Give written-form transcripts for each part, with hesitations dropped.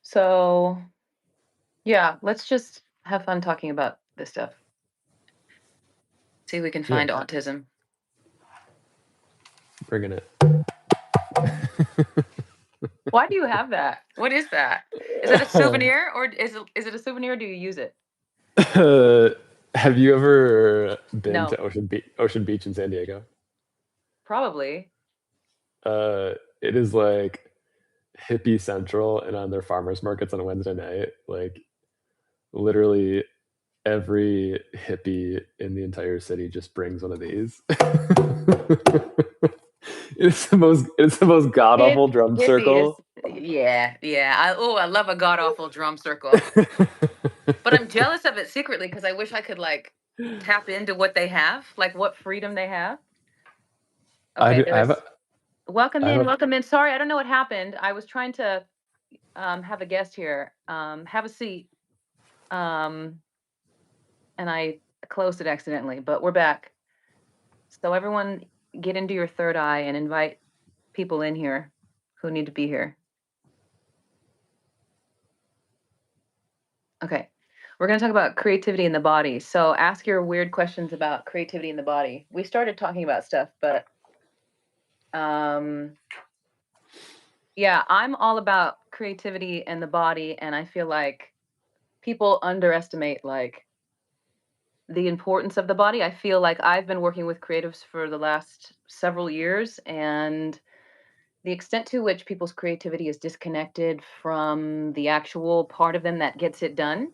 So, yeah, let's just have fun talking about this stuff. See if we can Yeah, find autism. bringing it. Why do you have that? What is that? Is that a souvenir or is it a souvenir or do you use it? Have you ever been No, to Ocean Beach in San Diego? probably. It is like hippie central, and on their farmers markets on a Wednesday night, like literally every hippie in the entire city just brings one of these. It's the most god Hip awful drum hippie is circle. yeah. I love a god awful drum circle. But I'm jealous of it secretly because I wish I could like tap into what they have, like what freedom they have. I Okay, do. I have there's a. welcome I have in, a. welcome in. Sorry, I don't know what happened. I was trying to have a guest here. Have a seat. Um, and I closed it accidentally, but we're back. So everyone get into your third eye and invite people in here who need to be here. Okay. We're going to talk about creativity in the body. So ask your weird questions about creativity in the body. We started talking about stuff, but um yeah, I'm all about creativity in the body and I feel like people underestimate like the importance of the body. I feel like I've been working with creatives for the last several years and the extent to which people's creativity is disconnected from the actual part of them that gets it done.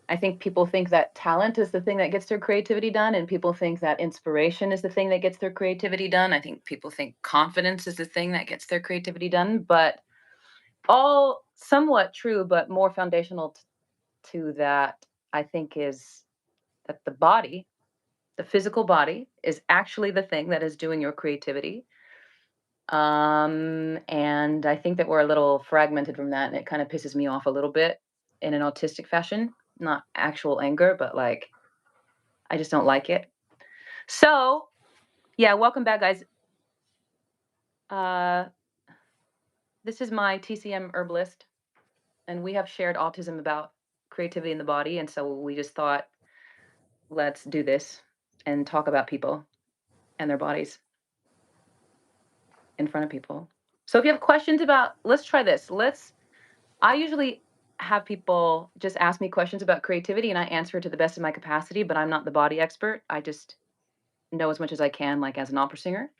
I think people think that talent is the thing that gets their creativity done, and people think that inspiration is the thing that gets their creativity done. I think people think confidence is the thing that gets their creativity done, but all somewhat true, but more foundational to that, I think, is that the body, the physical body, is actually the thing that is doing your creativity. And I think that we're a little fragmented from that, and it kind of pisses me off a little bit in an autistic fashion. Not actual anger, but like I just don't like it. So, yeah, welcome back, guys. Uh, this is my TCM herbalist, and we have shared autism about creativity in the body, and so we just thought, let's do this and talk about people and their bodies in front of people. So, if you have questions about, let's try this. I usually have people just ask me questions about creativity and I answer to the best of my capacity, but I'm not the body expert. I just know as much as I can, like as an opera singer,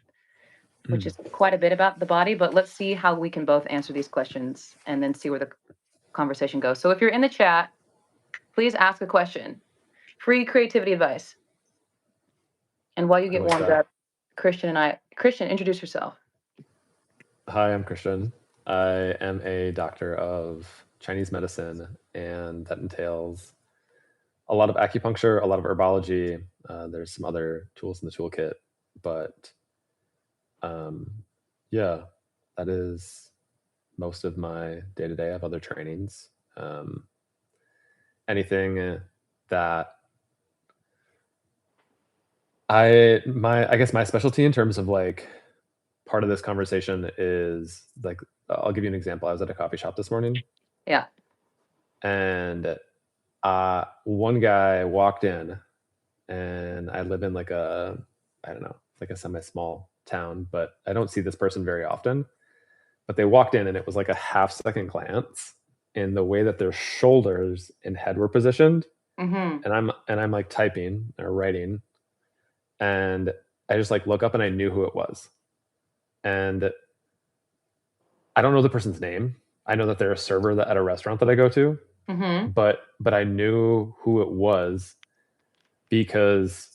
which Hmm. is quite a bit about the body. But let's see how we can both answer these questions and then see where the conversation goes. So if you're in the chat, please ask a question. Free creativity advice. And while you I get like warmed that. up, Christian, introduce yourself. Hi, I'm Christian. I am a doctor of Chinese medicine, and that entails a lot of acupuncture, a lot of herbology. There's some other tools in the toolkit, but um, yeah, that is most of my day to day. I have other trainings. Um, Anything that I guess my specialty in terms of like part of this conversation is like, I'll give you an example. I was at a coffee shop this morning, Yeah. and one guy walked in, and I live in like a, I don't know, like a semi small town, but I don't see this person very often. But they walked in, and it was like a half-second glance in the way that their shoulders and head were positioned, Mm-hmm. and I'm like typing or writing, and I just like look up and I knew who it was. And I don't know the person's name. I know that they're a server at a restaurant that I go to, Mm-hmm. but I knew who it was because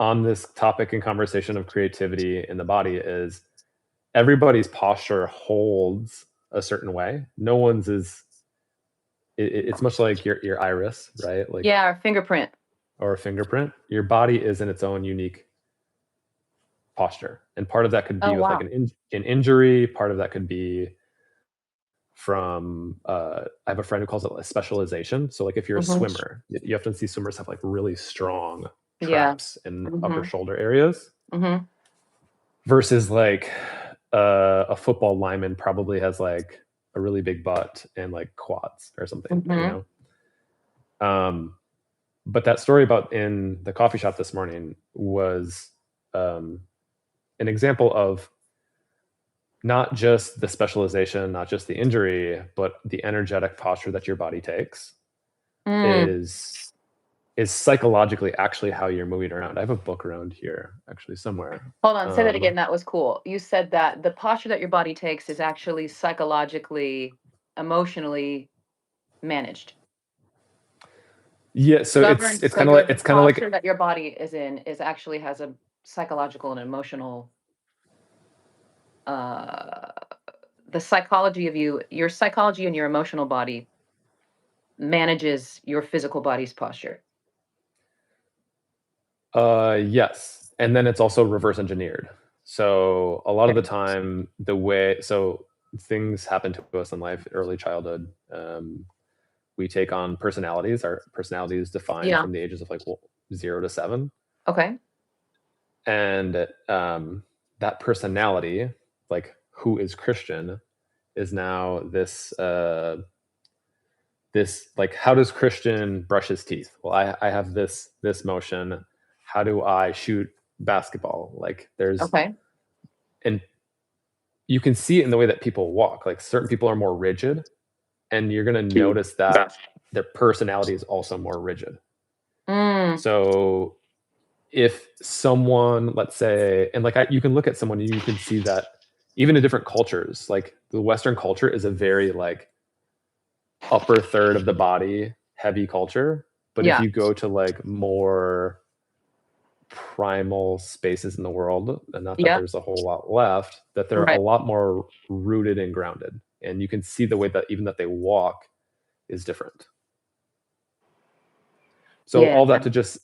on this topic and conversation of creativity in the body is everybody's posture holds a certain way. No one's is it's much like your iris, right? Like, Yeah, our fingerprint. or a fingerprint. Your body is in its own unique posture, and part of that could Oh, be with like wow. an injury. Part of that could be from I have a friend who calls it a specialization. So like if you're a Mm-hmm. swimmer, you often see swimmers have like really strong Yeah. traps in upper Mm-hmm. shoulder areas Mm-hmm. versus like a football lineman probably has like a really big butt and like quads or something, you Mhm. know. Um, but that story about in the coffee shop this morning was um, an example of not just the specialization, not just the injury, but the energetic posture that your body takes Mm. is is psychologically actually how you're moving around. I have a book around here actually somewhere. Hold on, say that Um, again, that was cool. You said that the posture that your body takes is actually psychologically, emotionally managed. yeah, so Governed, it's so kind of like the posture that your body is in is actually has a psychological and emotional, uh, the psychology of you, your psychology and your emotional body manages your physical body's posture. yes, and then it's also reverse engineered. So a lot of the Okay. time, the way so things happen to us in life, early childhood. We take on personalities. Our personality is defined Yeah. from the ages of like 0 to 7, Okay. and that personality, like who is Christian, is now this like how does Christian brush his teeth? Well, I have this motion. How do I shoot basketball? Like there's Okay. and you can see it in the way that people walk. Like certain people are more rigid, and you're gonna notice that their personality is also more rigid. Mm. So if someone, let's say, and like you can look at someone and you can see that even in different cultures, like the Western culture is a very like upper third of the body heavy culture. But if Yeah. you go to like more primal spaces in the world, and not that Yeah. there's a whole lot left, that they're a Right. lot more rooted and grounded. And you can see the way that even that they walk is different. So Yeah.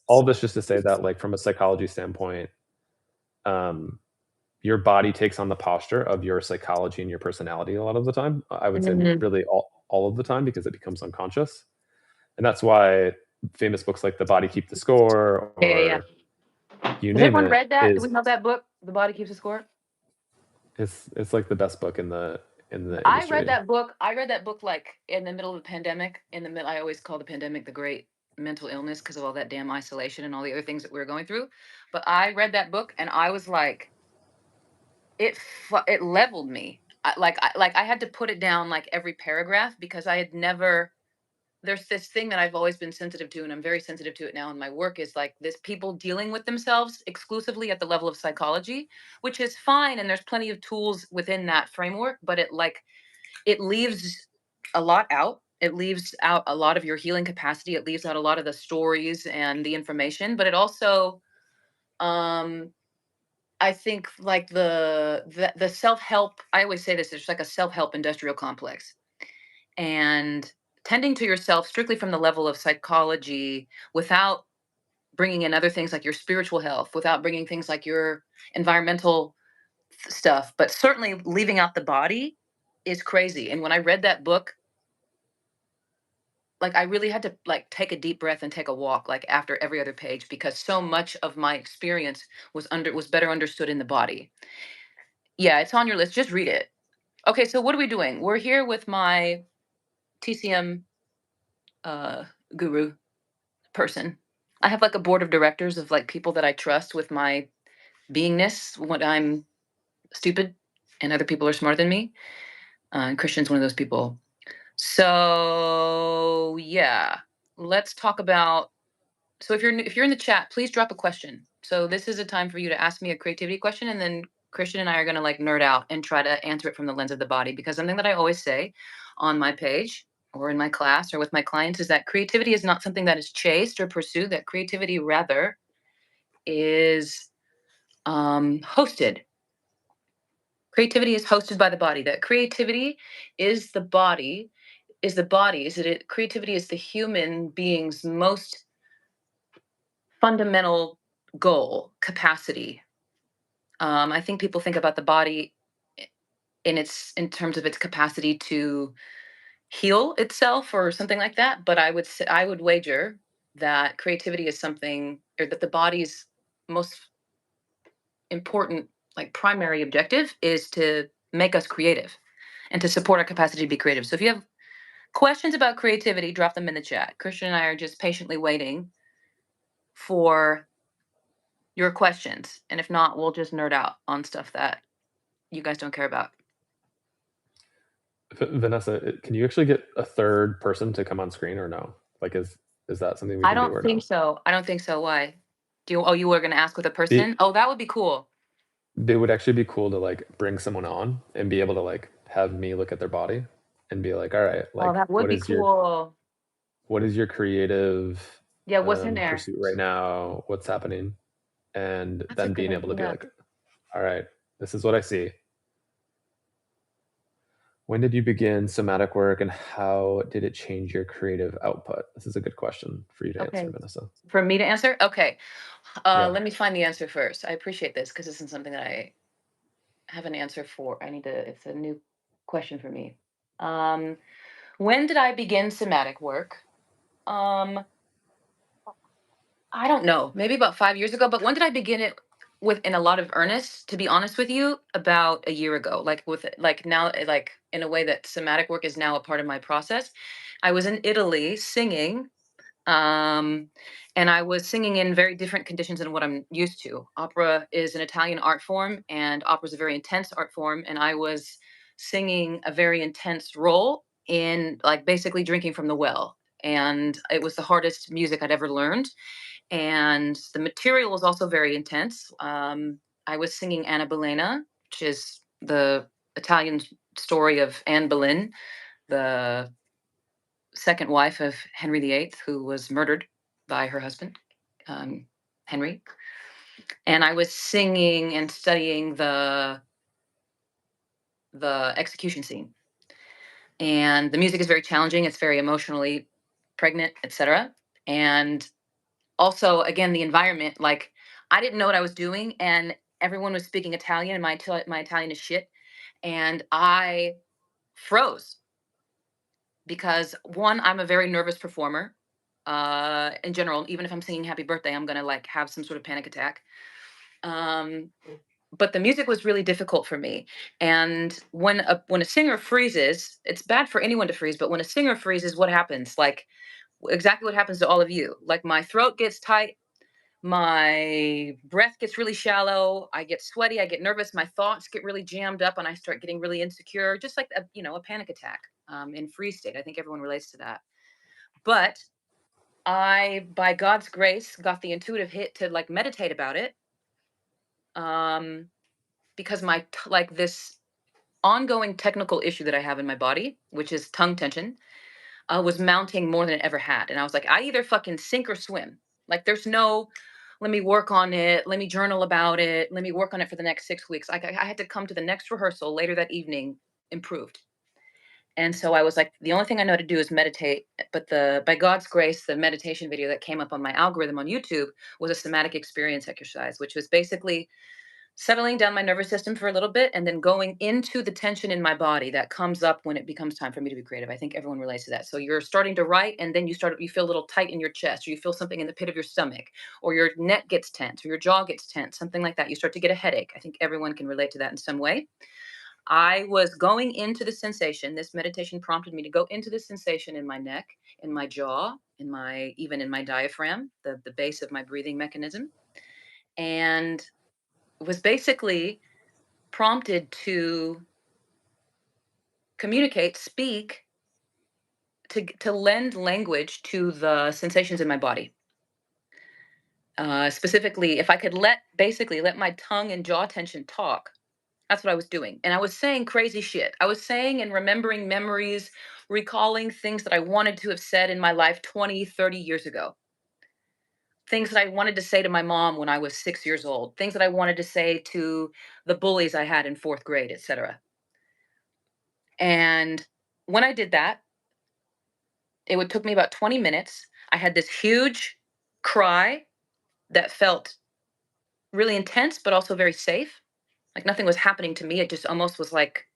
all this just to say that like from a psychology standpoint, um, your body takes on the posture of your psychology and your personality a lot of the time. I would say Mhm. really all of the time because it becomes unconscious. And that's why famous books like The Body Keep the Score Yeah, yeah, yeah. or you Has name everyone it read that? Do we is know that book, The Body Keeps the Score? it's like the best book in the I read industry. that book. I read that book like in the middle of the pandemic. In the middle, I always call the pandemic the great mental illness because of all that damn isolation and all the other things that we were going through. But I read that book and I was like, it leveled me. I had to put it down like every paragraph because I had never. There's this thing that I've always been sensitive to, and I'm very sensitive to it now in my work. Is like this people dealing with themselves exclusively at the level of psychology, which is fine, and there's plenty of tools within that framework. But it leaves a lot out. It leaves out a lot of your healing capacity. It leaves out a lot of the stories and the information, but it also, um, I think, like the self help. I always say this: there's like a self help industrial complex, and tending to yourself strictly from the level of psychology, without bringing in other things like your spiritual health, without bringing things like your environmental stuff, but certainly leaving out the body is crazy. And when I read that book, like I really had to like take a deep breath and take a walk like after every other page because so much of my experience was better understood in the body. Yeah, it's on your list. Just read it. Okay, so what are we doing? We're here with my TCM uh guru person. I have like a board of directors of like people that I trust with my beingness when I'm stupid and other people are smarter than me. And Christian's one of those people. So yeah, let's talk about. So if you're in the chat, please drop a question. So this is a time for you to ask me a creativity question, and then Christian and I are gonna like nerd out and try to answer it from the lens of the body. Because something that I always say on my page or in my class or with my clients is that creativity is not something that is chased or pursued. That creativity rather is hosted. Creativity is hosted by the body. That creativity is the body. Is the body? Is it? Creativity is the human being's most fundamental goal, capacity. I think people think about the body in terms of its capacity to heal itself or something like that. But I would wager that creativity is something, or that the body's most important, like primary objective, is to make us creative. and to support our capacity to be creative. So if you have questions about creativity, drop them in the chat. Christian and I are just patiently waiting for your questions. And if not, we'll just nerd out on stuff that you guys don't care about. Vanessa, can you actually get a third person to come on screen or no? Like, is that something we I can do don't or think no? so. I don't think so. Why? Do you, oh, you were going to ask with a It person? Oh, that would be cool. it would actually be cool to like bring someone on and be able to like have me look at their body and be like, all right, Oh, like that would be cool. what is your creative Yeah, what's in there? pursuit right now? What's happening? And That's a then good being able to be idea. like, all right, this is what I see. When did you begin somatic work and how did it change your creative output? This is a good question for you to answer, Okay. Vanessa. For me to answer? Okay. Yeah. Let me find the answer first. I appreciate this because this isn't something that I have an answer for. I need to, it's a new question for me. Um, when did I begin somatic work? Um, I don't know, maybe about 5 years ago, but when did I begin it with in a lot of earnest, to be honest with you, about a year ago, like with like now, like in a way that somatic work is now a part of my process. I was in Italy singing, um, and I was singing in very different conditions than what I'm used to. Opera is an Italian art form, and opera is a very intense art form. And I was singing a very intense role in like basically drinking from the well. And it was the hardest music I'd ever learned. And the material was also very intense. I was singing Anna Bolena, which is the Italian story of Anne Boleyn, the second wife of Henry VIII, who was murdered by her husband, um, Henry. And I was singing and studying the execution scene. And the music is very challenging. It's very emotionally pregnant, etc. And also, again, the environment. Like, I didn't know what I was doing, and everyone was speaking Italian, and my Italian is shit. And I froze because one, I'm a very nervous performer. In general, even if I'm singing Happy Birthday, I'm gonna like have some sort of panic attack. Um, but the music was really difficult for me. And when a singer freezes, it's bad for anyone to freeze. But when a singer freezes, what happens? Like exactly what happens to all of you. Like my throat gets tight, my breath gets really shallow, I get sweaty, I get nervous, my thoughts get really jammed up, and I start getting really insecure, just like a panic attack in freeze state. I think everyone relates to that. But I, by God's grace, got the intuitive hit to like meditate about it, um, because like this ongoing technical issue that I have in my body, which is tongue tension, was mounting more than it ever had. And I was like, I either fucking sink or swim. Like, there's no, let me work on it. Let me journal about it. Let me work on it for the next 6 weeks. I had to come to the next rehearsal later that evening, improved. And so I was like, the only thing I know how to do is meditate. But by God's grace, the meditation video that came up on my algorithm on YouTube was a somatic experience exercise, which was basically settling down my nervous system for a little bit and then going into the tension in my body that comes up when it becomes time for me to be creative. I think everyone relates to that. So you're starting to write and then you feel a little tight in your chest, or you feel something in the pit of your stomach, or your neck gets tense, or your jaw gets tense, something like that. You start to get a headache. I think everyone can relate to that in some way. I was going into the sensation. This meditation prompted me to go into the sensation in my neck, in my jaw, in my even in my diaphragm, the base of my breathing mechanism, and was basically prompted to communicate, speak, to lend language to the sensations in my body. Specifically, if I could basically let my tongue and jaw tension talk, that's what I was doing. And I was saying crazy shit. I was saying and remembering memories, recalling things that I wanted to have said in my life 20, 30 years ago. Things that I wanted to say to my mom when I was 6 years old, things that I wanted to say to the bullies I had in fourth grade, etc. And when I did that, it would took me about 20 minutes. I had this huge cry that felt really intense, but also very safe. Like nothing was happening to me. It just almost was like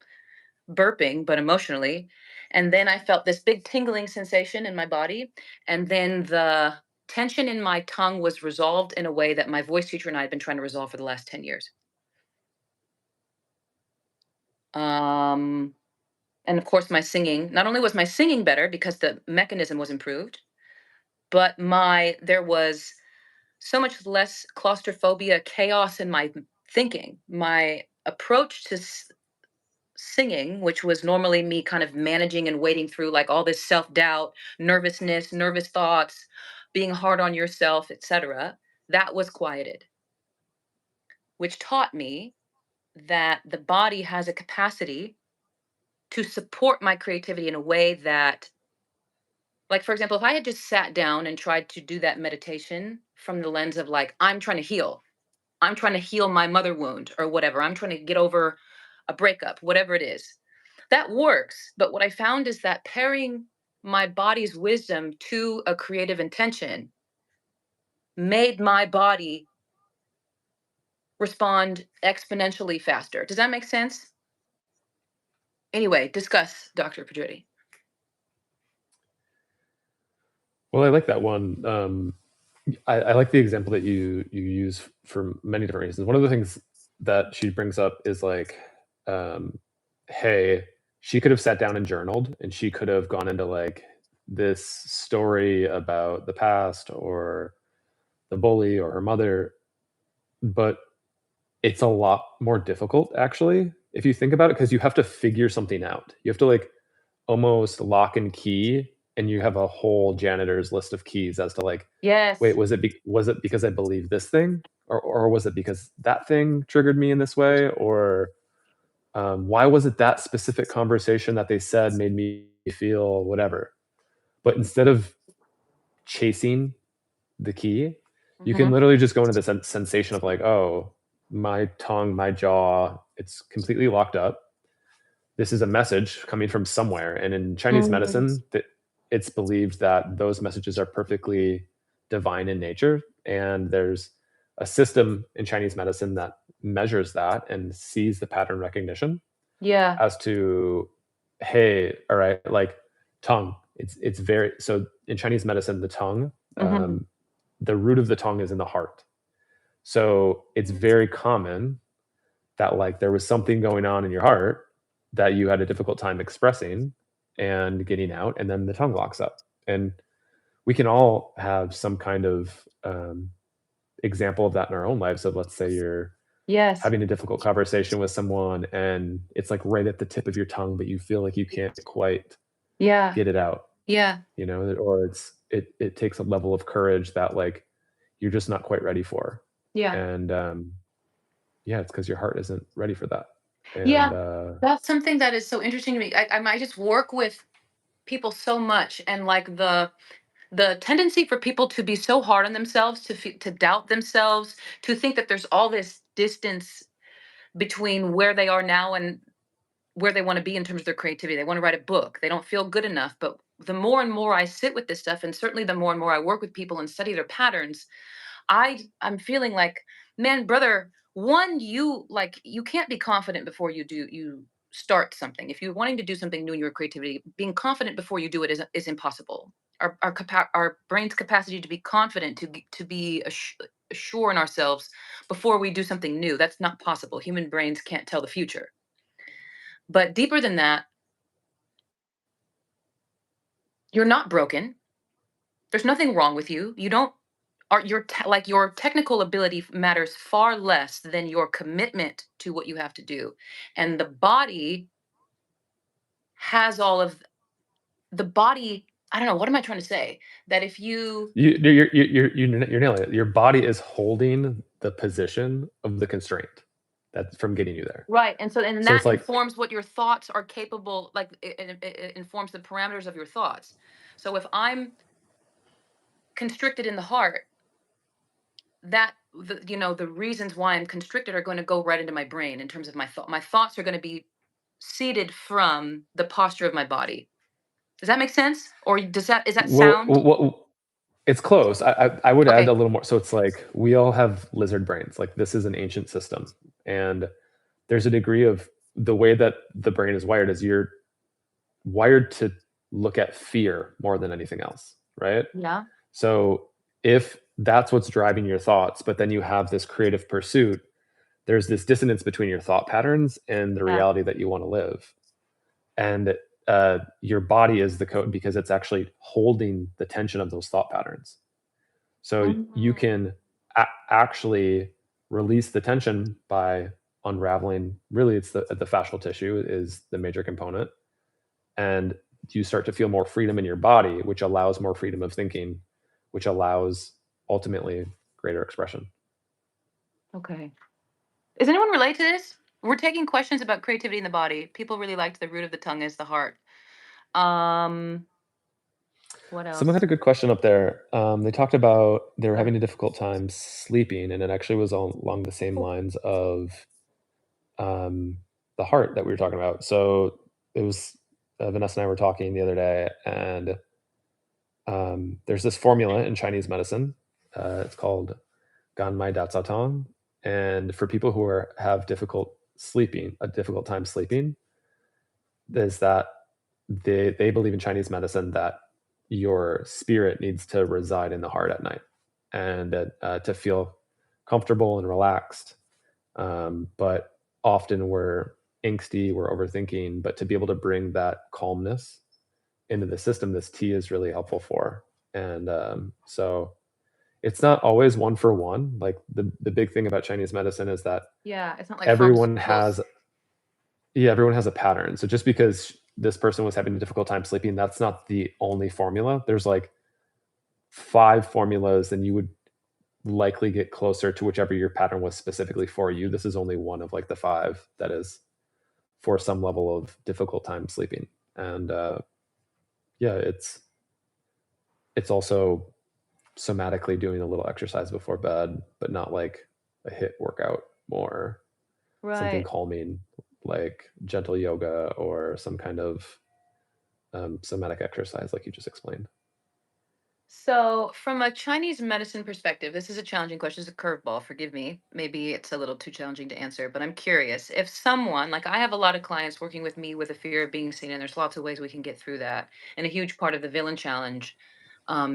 burping, but emotionally. And then I felt this big tingling sensation in my body. And then the tension in my tongue was resolved in a way that my voice teacher and I had been trying to resolve for the last 10 years. Um, And of course, my singing, not only was my singing better because the mechanism was improved, but there was so much less claustrophobia, chaos in my thinking. My approach to singing, which was normally me kind of managing and wading through like all this self-doubt, nervousness, nervous thoughts, being hard on yourself, etc., that was quieted, which taught me that the body has a capacity to support my creativity in a way that, like, for example, if I had just sat down and tried to do that meditation from the lens of like, I'm trying to heal my mother wound or whatever, I'm trying to get over a breakup, whatever it is, that works. But what I found is that pairing my body's wisdom to a creative intention made my body respond exponentially faster. Does that make sense? Anyway, discuss, Dr. Pedretti. Well, I like that one. I like the example that you use for many different reasons. One of the things that she brings up is like, um, hey, she could have sat down and journaled, and she could have gone into like this story about the past or the bully or her mother, but it's a lot more difficult actually if you think about it because you have to figure something out. You have to like almost lock and key, and you have a whole janitor's list of keys as to like, wait, Yes. was it because I believe this thing, or was it because that thing triggered me in this way, or why was it that specific conversation that they said made me feel whatever? But instead of chasing the key, you can Hmm. literally just go into the sensation of like, oh, my tongue, my jaw, it's completely locked up. This is a message coming from somewhere. And in Chinese Hmm. medicine, that it's believed that those messages are perfectly divine in nature. And there's a system in Chinese medicine that measures that and sees the pattern recognition Yeah. as to, hey, all right, like tongue. It's very so in Chinese medicine, the tongue, Hmm. the root of the tongue is in the heart. So it's very common that like there was something going on in your heart that you had a difficult time expressing and getting out, and then the tongue locks up. And we can all have some kind of example of that in our own lives. So let's say you're Yes. having a difficult conversation with someone and it's like right at the tip of your tongue, but you feel like you can't quite Yeah. get it out, Yeah. you know, or it takes a level of courage that like you're just not quite ready for. Yeah. And yeah, it's because your heart isn't ready for that. And Yeah. That's something that is so interesting to me. I just work with people so much, and like the tendency for people to be so hard on themselves, to doubt themselves, to think that there's all this distance between where they are now and where they want to be in terms of their creativity. They want to write a book. They don't feel good enough. But the more and more I sit with this stuff, and certainly the more and more I work with people and study their patterns, I'm feeling like, man, brother, one, you can't be confident before you start something. If you're wanting to do something new in your creativity, being confident before you do it is impossible. Our brain's capacity to be confident, to be sure in ourselves before we do something new, that's not possible. Human brains can't tell the future. But deeper than that, you're not broken. There's nothing wrong with you. You don't like your technical ability matters far less than your commitment to what you have to do. And the body has all of the body. I don't know, what am I trying to say? That if you you're nailing it. Your body is holding the position of the constraint that's from getting you there. right, and so and So that it's like, informs what your thoughts are capable, like it informs the parameters of your thoughts. So if I'm constricted in the heart, the reasons why I'm constricted are going to go right into my brain in terms of my thoughts are going to be seeded from the posture of my body. Does that make sense? Or is that sound? it's close. I would add Okay. a little more. So it's like we all have lizard brains. Like this is an ancient system, and there's a degree of the way that the brain is wired is you're wired to look at fear more than anything else, right? Yeah. So if that's what's driving your thoughts, but then you have this creative pursuit, there's this dissonance between your thought patterns and the Yeah. reality that you want to live. and your body is the code because it's actually holding the tension of those thought patterns. So you Mhm. can actually release the tension by unraveling. Really, it's the fascial tissue is the major component, and you start to feel more freedom in your body, which allows more freedom of thinking, which allows ultimately greater expression. Okay. Is anyone related to this? We're taking questions about creativity in the body. People really liked the root of the tongue is the heart. Um, what Someone else? had a good question up there. They talked about they were Sorry. having a difficult time sleeping, and it actually was along the same Cool. lines of um, the heart that we were talking about. So it was Vanessa and I were talking the other day, and there's this formula in Chinese medicine. It's called Ganmai Datsatong, and for people who have a difficult time sleeping, is that they believe in Chinese medicine that your spirit needs to reside in the heart at night, and to feel comfortable and relaxed. But often we're angsty, we're overthinking, but to be able to bring that calmness into the system, this tea is really helpful for. And so it's not always one for one. Like the big thing about Chinese medicine is that Yeah, it's not like everyone pharmaceuticals. has everyone has a pattern. So just because this person was having a difficult time sleeping, that's not the only formula. There's like 5 formulas, and you would likely get closer to whichever your pattern was specifically for you. This is only one of like the 5 that is for some level of difficult time sleeping. And yeah, it's also somatically doing a little exercise before bed, but not like a hit workout, more something Right. calming like gentle yoga or some kind of somatic exercise like you just explained. So, from a Chinese medicine perspective, this is a challenging question. It's a curveball. Forgive me. Maybe it's a little too challenging to answer, but I'm curious. If someone, like I have a lot of clients working with me with a fear of being seen, and there's lots of ways we can get through that. And a huge part of the Villain Challenge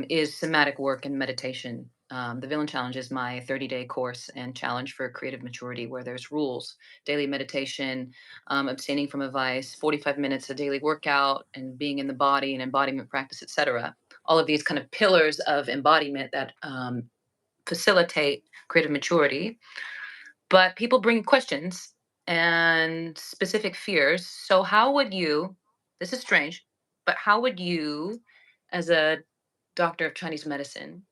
is somatic work and meditation. The Villain Challenge is my 30-day course and challenge for creative maturity, where there's rules, daily meditation, abstaining from a vice, 45 minutes of daily workout, and being in the body and embodiment practice, etc. All of these kind of pillars of embodiment that facilitate creative maturity. But people bring questions and specific fears. So, how would you, this is strange, but how would you, as a doctor of Chinese medicine,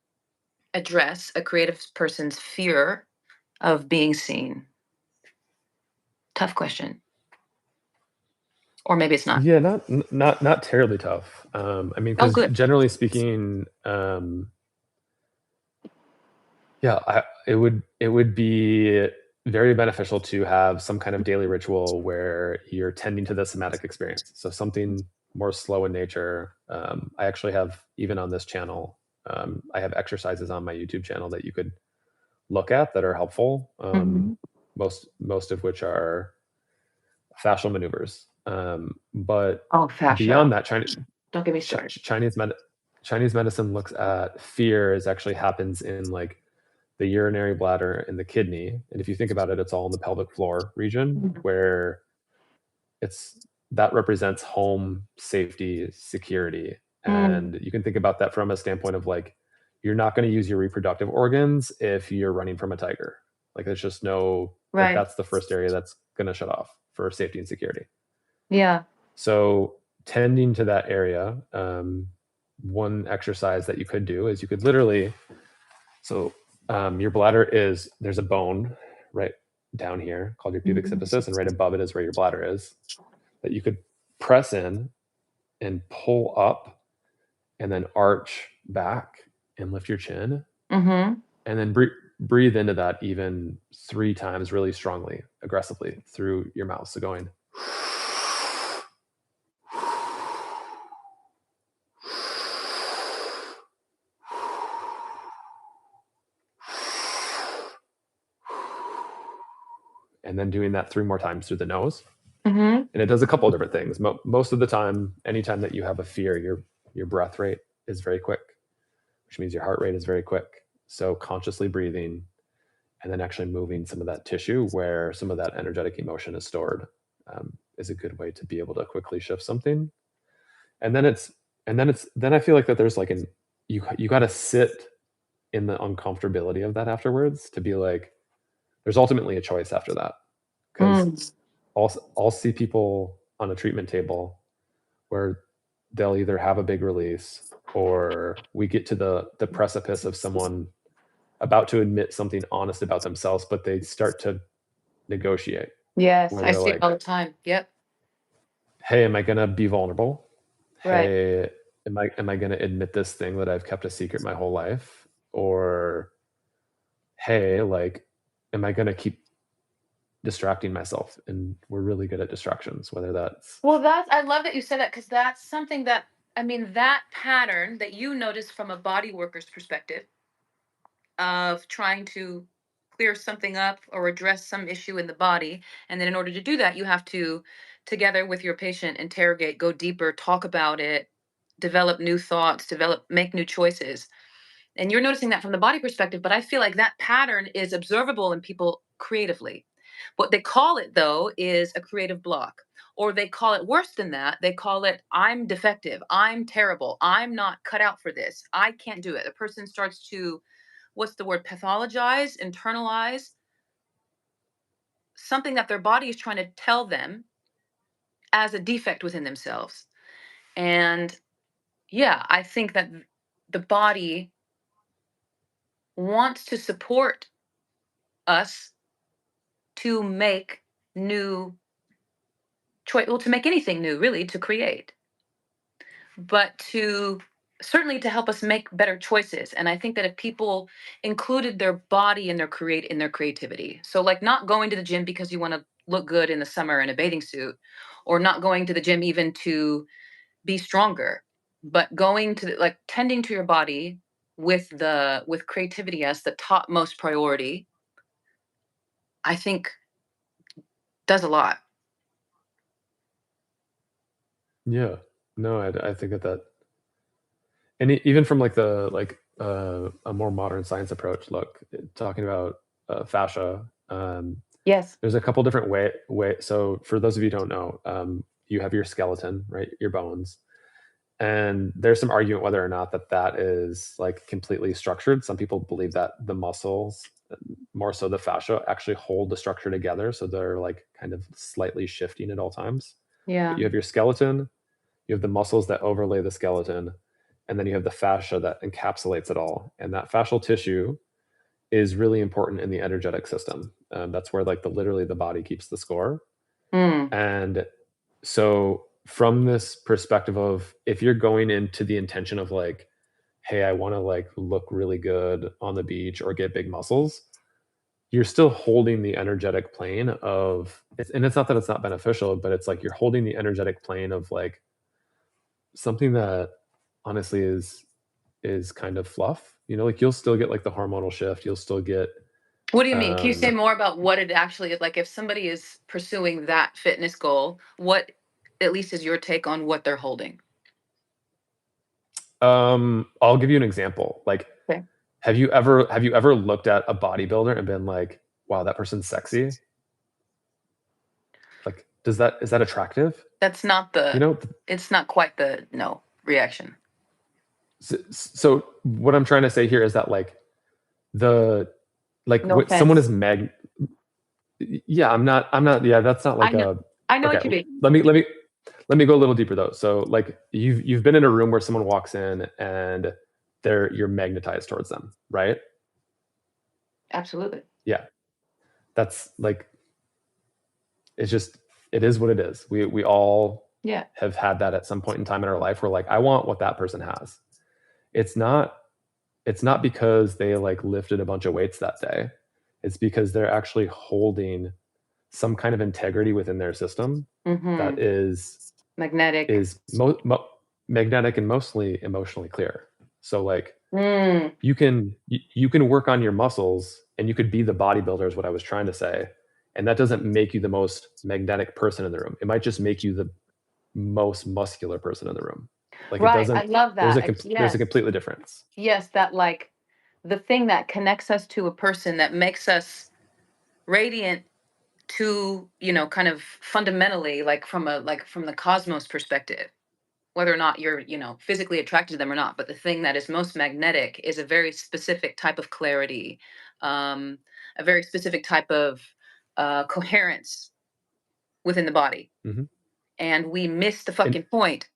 address a creative person's fear of being seen? Tough question. Or maybe it's not. Yeah, not terribly tough. I mean, Oh, because good. generally speaking, yeah, it would be very beneficial to have some kind of daily ritual where you're tending to the somatic experience. So something more slow in nature. I actually have, even on this channel, I have exercises on my YouTube channel that you could look at that are helpful. Hmm. Most of which are fascial maneuvers. But Oh, fascia. beyond that, Don't get me Ch- started. Chinese med- Chinese medicine looks at fear as actually happens in like the urinary bladder and the kidney. And if you think about it, it's all in the pelvic floor region where it's that represents home, safety, security. Mm, And you can think about that from a standpoint of like, you're not going to use your reproductive organs if you're running from a tiger. Like, there's just no, like, right. that's the first area that's going to shut off for safety and security. Yeah. So, tending to that area, one exercise that you could do is you could literally, so your bladder is, there's a bone right down here called your pubic symphysis, and right above it is where your bladder is, that you could press in and pull up and then arch back and lift your chin, Mm-hmm. and then breathe into that even 3 times really strongly, aggressively through your mouth. So going, and then doing that 3 more times through the nose. Mm-hmm. And it does a couple of different things. Most of the time, anytime that you have a fear, your breath rate is very quick, which means your heart rate is very quick. So consciously breathing and then actually moving some of that tissue where some of that energetic emotion is stored. is a good way to be able to quickly shift something. And then I feel like that there's like you got to sit in the uncomfortability of that afterwards to be like, there's ultimately a choice after that, because Mm. I'll see people on a treatment table where they'll either have a big release, or we get to the precipice of someone about to admit something honest about themselves, but they start to negotiate, Yes, where I they're see it all like, the time. Yep. hey, am I going to be vulnerable? Right. Hey, am I going to admit this thing that I've kept a secret my whole life? Or hey, like, am I going to keep distracting myself? And we're really good at distractions, whether that's, Well, I love that you said that, because that's something that, I mean, that pattern that you notice from a body worker's perspective of trying to clear something up or address some issue in the body. And then in order to do that, you have to, together with your patient, interrogate, go deeper, talk about it, develop new thoughts, make new choices. And you're noticing that from the body perspective, but I feel like that pattern is observable in people creatively. What they call it, though, is a creative block. Or they call it worse than that. They call it, I'm defective. I'm terrible. I'm not cut out for this. I can't do it. The person starts to, what's the word, pathologize, internalize something that their body is trying to tell them as a defect within themselves. And yeah, I think that the body wants to support us to make new choice, well, to make anything new, really, to create, but to certainly to help us make better choices. And I think that if people included their body in their creativity, so like not going to the gym because you want to look good in the summer in a bathing suit, or not going to the gym even to be stronger, but going to like tending to your body with creativity as the topmost priority, I think does a lot. yeah, no, I think that, and even from like a more modern science approach, look, talking about fascia, Yes. there's a couple different way. So for those of you who don't know, you have your skeleton, right? Your bones. And there's some argument whether or not that is like completely structured. Some people believe that the muscles, more so the fascia, actually hold the structure together. So they're like kind of slightly shifting at all times. But Yeah. you have your skeleton, you have the muscles that overlay the skeleton, and then you have the fascia that encapsulates it all. And that fascial tissue is really important in the energetic system. That's where like literally the body keeps the score. Mm. And so from this perspective of, if you're going into the intention of like, hey, I want to like look really good on the beach or get big muscles, you're still holding the energetic plane of and it's not that it's not beneficial, but it's like you're holding the energetic plane of like something that honestly is kind of fluff. Like you'll still get like the hormonal shift, you'll still get What do you mean? Can you say um more about what it actually is? Like if somebody is pursuing that fitness goal, what at least is your take on what they're holding? I'll give you an example. Like, Okay. have you ever looked at a bodybuilder and been like, wow, that person's sexy? Like, is that attractive? That's not You the, know? it's not quite the no reaction. So what I'm trying to say here is that like the like No what someone offense. is yeah, I'm not yeah, that's not I like know, a I know okay, what you mean. let me go a little deeper though. So like you've been in a room where someone walks in and you're magnetized towards them, right? Absolutely. Yeah. That's like, it's just, it is what it is. We all Yeah. have had that at some point in time in our life where like, I want what that person has. It's not it's not because they like lifted a bunch of weights that day. It's because they're actually holding some kind of integrity within their system that Mm-hmm. Magnetic. is magnetic and mostly emotionally clear. So like Mm. you can work on your muscles and you could be the bodybuilder is what I was trying to say. And that doesn't make you the most magnetic person in the room. It might just make you the most muscular person in the room. Like it Right. I doesn't love that. there's a Yes. completely difference. Yes. That like the thing that connects us to a person that makes us radiant to, kind of fundamentally, like from the cosmos perspective, whether or not you're, physically attracted to them or not, but the thing that is most magnetic is a very specific type of clarity, um, a very specific type of coherence within the body. Mhm. And we miss the And fucking point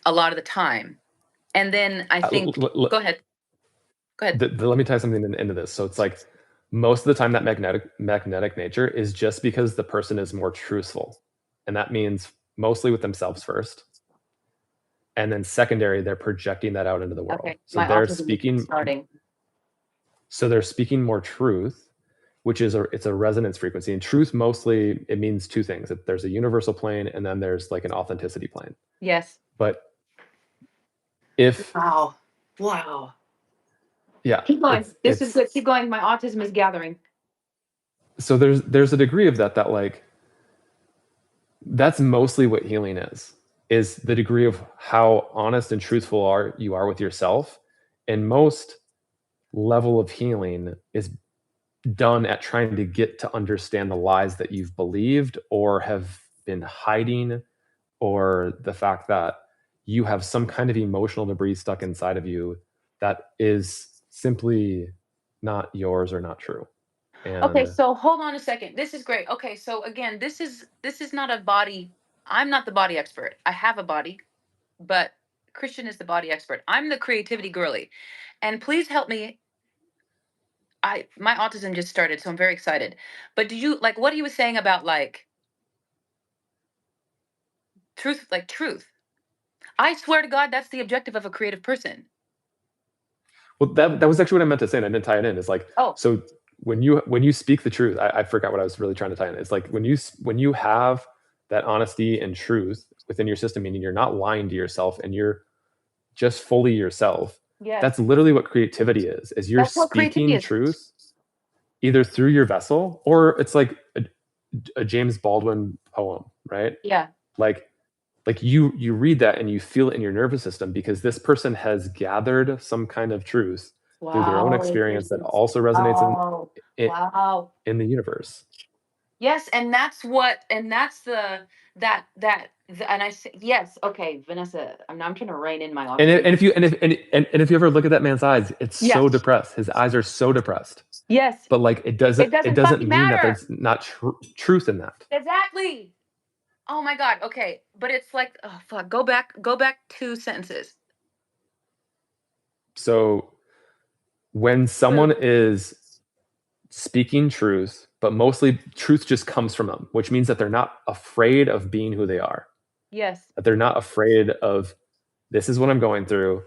a lot of the time. And then I think, go ahead. Go ahead. let me tie something into this. So it's like most of the time that magnetic nature is just because the person is more truthful, and that means mostly with themselves first, and then secondary they're projecting that out into the world. Okay. My autism is starting. So they're speaking more truth, which is it's a resonance frequency. And truth mostly it means two things. There's a universal plane and then there's like an authenticity plane. Yes. But if wow. Yeah, Keep going. This is good. Keep going. My autism is gathering. So there's a degree of that like that's mostly what healing is the degree of how honest and truthful you are with yourself. And most level of healing is done at trying to get to understand the lies that you've believed or have been hiding, or the fact that you have some kind of emotional debris stuck inside of you that is simply not yours or not true. Okay, And so hold on a second. This is great. Okay, so again, this is not a body. I'm not the body expert. I have a body, but Christian is the body expert. I'm the creativity girly. And please help me. My autism just started, so I'm very excited. But did you like what he was saying about like truth? I swear to God, that's the objective of a creative person. well, that was actually what I meant to say, and I didn't tie it in. It's like, Oh, so when you speak the truth, I forgot what I was really trying to tie in. It's like when you have that honesty and truth within your system, meaning you're not lying to yourself and you're just fully yourself. yes. That's literally what creativity is you're That's what creativity speaking is. truth either through your vessel, or it's like a James Baldwin poem, right? Yeah. Like you read that and you feel it in your nervous system because this person has gathered some kind of truth through their own Wow. experience that also resonates Wow. in, Wow. in the universe. Yes, and that's and I say yes. Okay, Vanessa, I'm trying to rein in my autism. And if you ever look at that man's eyes, it's so Yes. depressed. His eyes are so depressed. Yes. But like It it doesn't doesn't fucking mean that matter. there's not truth in that. Exactly. Oh my God. Okay, but it's like, oh fuck. Go back 2 sentences. So when someone is speaking truth, but mostly truth just comes from them, which means that they're not afraid of being who they are. Yes. That they're not afraid of, this is what I'm going through.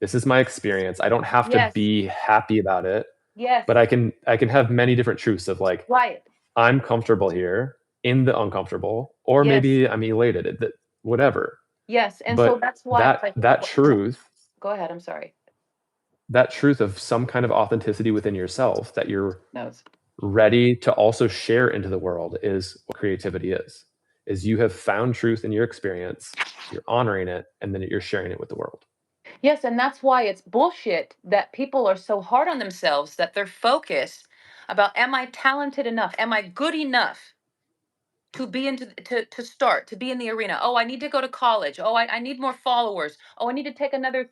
This is my experience. I don't have to Yes. be happy about it, Yes. but I can have many different truths of like, Right. I'm comfortable here in the uncomfortable, or Yes. maybe I'm elated, whatever. Yes. And so But that's why it's like, that truth, go ahead. I'm sorry. that truth of some kind of authenticity within yourself that you're No. ready to also share into the world is what creativity is you have found truth in your experience, you're honoring it, and then you're sharing it with the world. Yes, and that's why it's bullshit that people are so hard on themselves that they're focused about, am I talented enough? Am I good enough to be to be in the arena? Oh, I need to go to college. Oh, I need more followers. Oh, I need to take another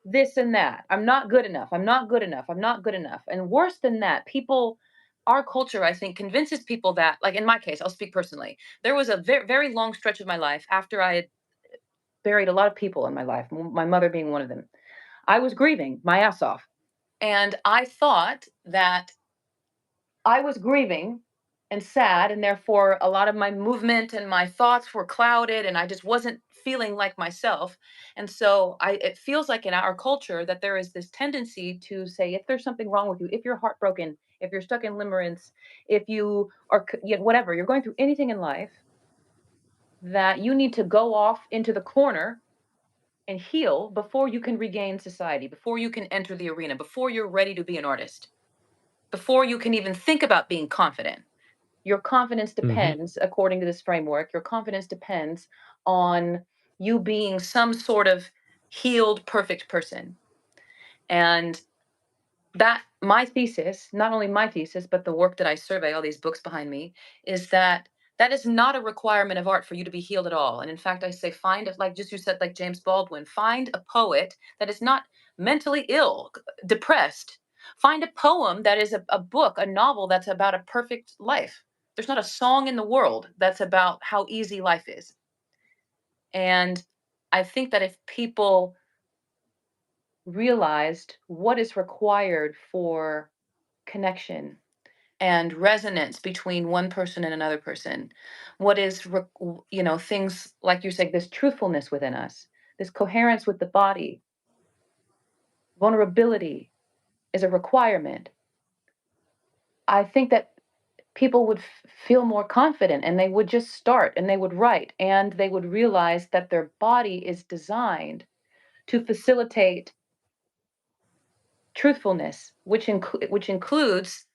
this and that. I'm not good enough. I'm not good enough. I'm not good enough. And worse than that, our culture, I think, convinces people that, like in my case, I'll speak personally. There was a very, very long stretch of my life after I had buried a lot of people in my life, my mother being one of them. I was grieving my ass off. And I thought that I was grieving and sad, and therefore a lot of my movement and my thoughts were clouded, and I just wasn't feeling like myself. And so it feels like in our culture that there is this tendency to say, if there's something wrong with you, if you're heartbroken, if you're stuck in limerence, if you are, whatever, you're going through anything in life, that you need to go off into the corner and heal before you can regain society, before you can enter the arena, before you're ready to be an artist, before you can even think about being confident. Your confidence Mm-hmm. depends, according to this framework, your confidence depends on you being some sort of healed, perfect person. And that my thesis, not only my thesis, but the work that I survey, all these books behind me, is that that is not a requirement of art for you to be healed at all. And in fact, I say find it, like just you said, like James Baldwin, find a poet that is not mentally ill, depressed. Find a poem that is a book, a novel that's about a perfect life. There's not a song in the world that's about how easy life is. And I think that if people realized what is required for connection and resonance between one person and another person, what is things like you said, this truthfulness within us, this coherence with the body, vulnerability is a requirement. I think that people would feel more confident, and they would just start and they would write, and they would realize that their body is designed to facilitate truthfulness, which includes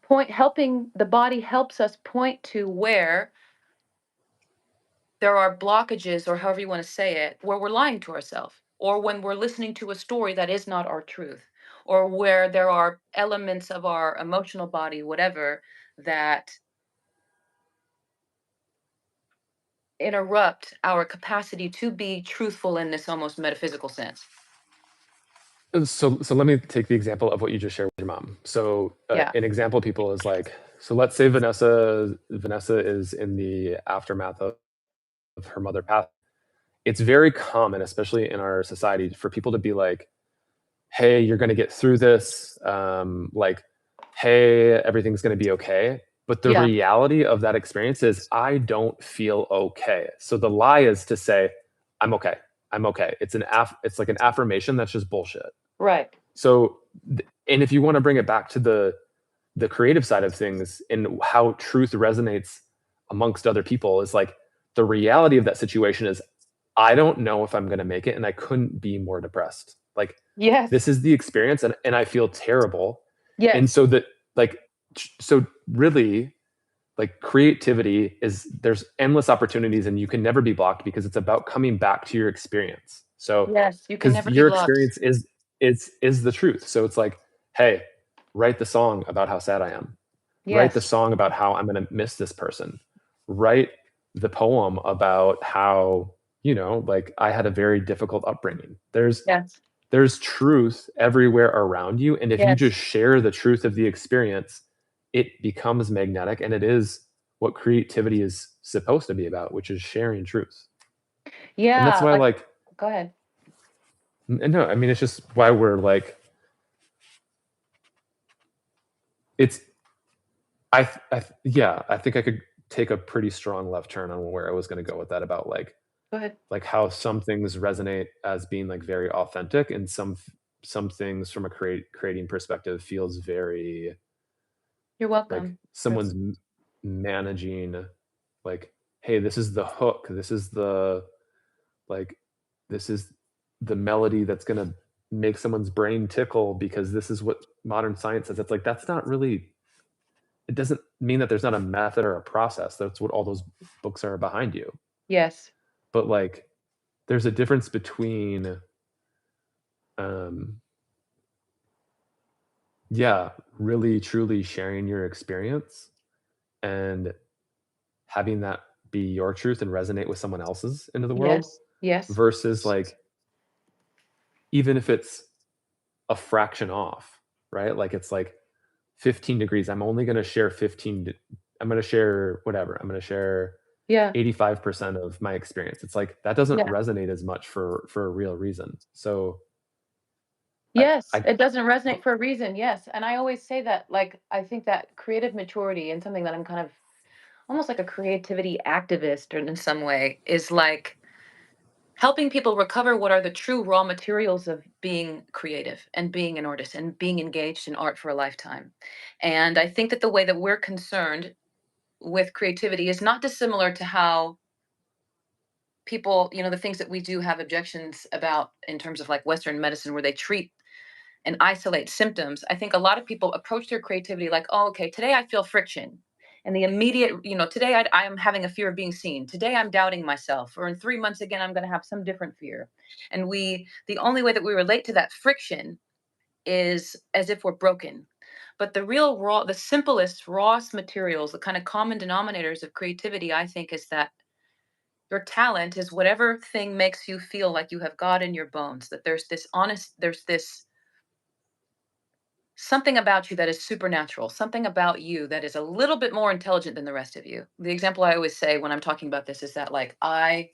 point helping the body helps us point to where there are blockages, or however you want to say it, where we're lying to ourselves, or when we're listening to a story that is not our truth, or where there are elements of our emotional body, whatever, that interrupt our capacity to be truthful in this almost metaphysical sense. So let me take the example of what you just shared with your mom. So Yeah. an example people is like, so let's say Vanessa is in the aftermath of her mother passing. It's very common, especially in our society, for people to be like, hey, you're going to get through this. Like, hey, everything's going to be okay. But the Yeah. reality of that experience is, I don't feel okay. So the lie is to say, I'm okay. I'm okay. It's like an affirmation that's just bullshit. Right. So, and if you want to bring it back to the creative side of things and how truth resonates amongst other people, is like the reality of that situation is, I don't know if I'm going to make it, and I couldn't be more depressed. Like, this Yes. is the experience, and I feel terrible. And Yes. so that, like, so really, like, creativity is, there's endless opportunities, and you can never be blocked, because it's about coming back to your experience. So, Yes. You can because never be your blocked. experience is the truth. So it's like, hey, write the song about how sad I am. Write the Yes. song about how I'm going to miss this person. Write the poem about how, like, I had a very difficult upbringing. Yes. There's truth everywhere around you, and if you Yes. just share the truth of the experience, it becomes magnetic, and it is what creativity is supposed to be about, which is sharing truth. And that's Yeah. why, Like, like, go ahead. no, I mean, it's just why we're like, it's yeah, I think I could take a pretty strong left turn on where I was going to go with that, about Go ahead. like how some things resonate as being like very authentic, and some things from a creating perspective feels very You're like welcome, someone's Chris. managing, like, hey, this is the hook, this is the, like, this is the melody that's going to make someone's brain tickle, because this is what modern science says. It's like, that's not really, it doesn't mean that there's not a method or a process. That's what all those books are behind you. Yes. But like, there's a difference between um yeah, really truly sharing your experience and having that be your truth and resonate with someone else's into the world, Yes. Yes. versus like, even if it's a fraction off, right? Like, it's like 15 degrees. I'm only going to share 15. I'm going to share whatever. I'm going to share Yeah. 85% of my experience. It's like, that doesn't Yeah. resonate as much for a real reason. So I, Yes. I, It doesn't resonate for a reason. Yes. And I always say that, like, I think that creative maturity and something that I'm kind of almost like a creativity activist or in some way is like helping people recover what are the true raw materials of being creative and being an artist and being engaged in art for a lifetime. And I think that the way that we're concerned with creativity is not dissimilar to how people, the things that we do have objections about in terms of like Western medicine, where they treat and isolate symptoms. I think a lot of people approach their creativity like, oh, okay, today I feel friction. And the immediate, today I'm having a fear of being seen. Today I'm doubting myself. Or in 3 months again, I'm going to have some different fear. And the only way that we relate to that friction is as if we're broken. But the real raw, the simplest, rawest materials, the kind of common denominators of creativity, I think, is that your talent is whatever thing makes you feel like you have God in your bones, that there's this something about you that is supernatural, something about you that is a little bit more intelligent than the rest of you. The example I always say when I'm talking about this is that, like, I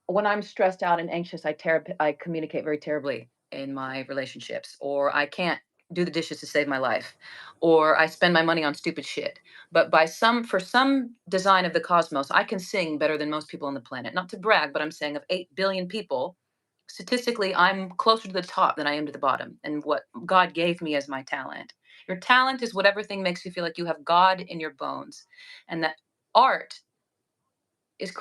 when I'm stressed out and anxious, I communicate very terribly in my relationships, or I can't do the dishes to save my life, or I spend my money on stupid shit. But for some design of the cosmos, I can sing better than most people on the planet. Not to brag, but I'm saying of 8 billion people, statistically, I'm closer to the top than I am to the bottom, and what God gave me as my talent. Your talent is whatever thing makes you feel like you have God in your bones, and that art is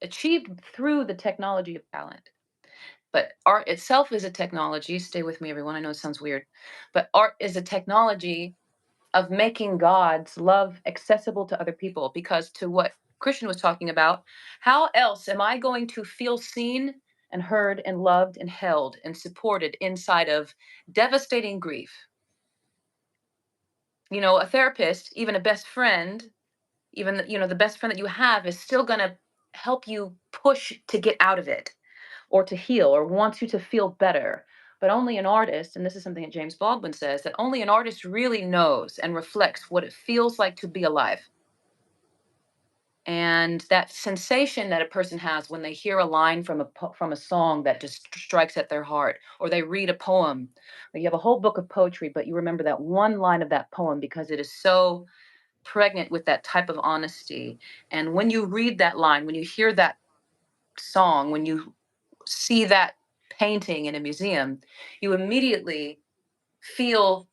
achieved through the technology of talent. But art itself is a technology. Stay with me, everyone. I know it sounds weird, but art is a technology of making God's love accessible to other people. Because to what Christian was talking about, how else am I going to feel seen and heard and loved and held and supported inside of devastating grief? A therapist, even a best friend, even the best friend that you have is still going to help you push to get out of it or to heal or wants you to feel better. But only an artist, and this is something that James Baldwin says, that only an artist really knows and reflects what it feels like to be alive. And that sensation that a person has when they hear a line from a song that just strikes at their heart, or they read a poem, or you have a whole book of poetry, but you remember that one line of that poem because it is so pregnant with that type of honesty. And when you read that line, when you hear that song, when you see that painting in a museum, you immediately feel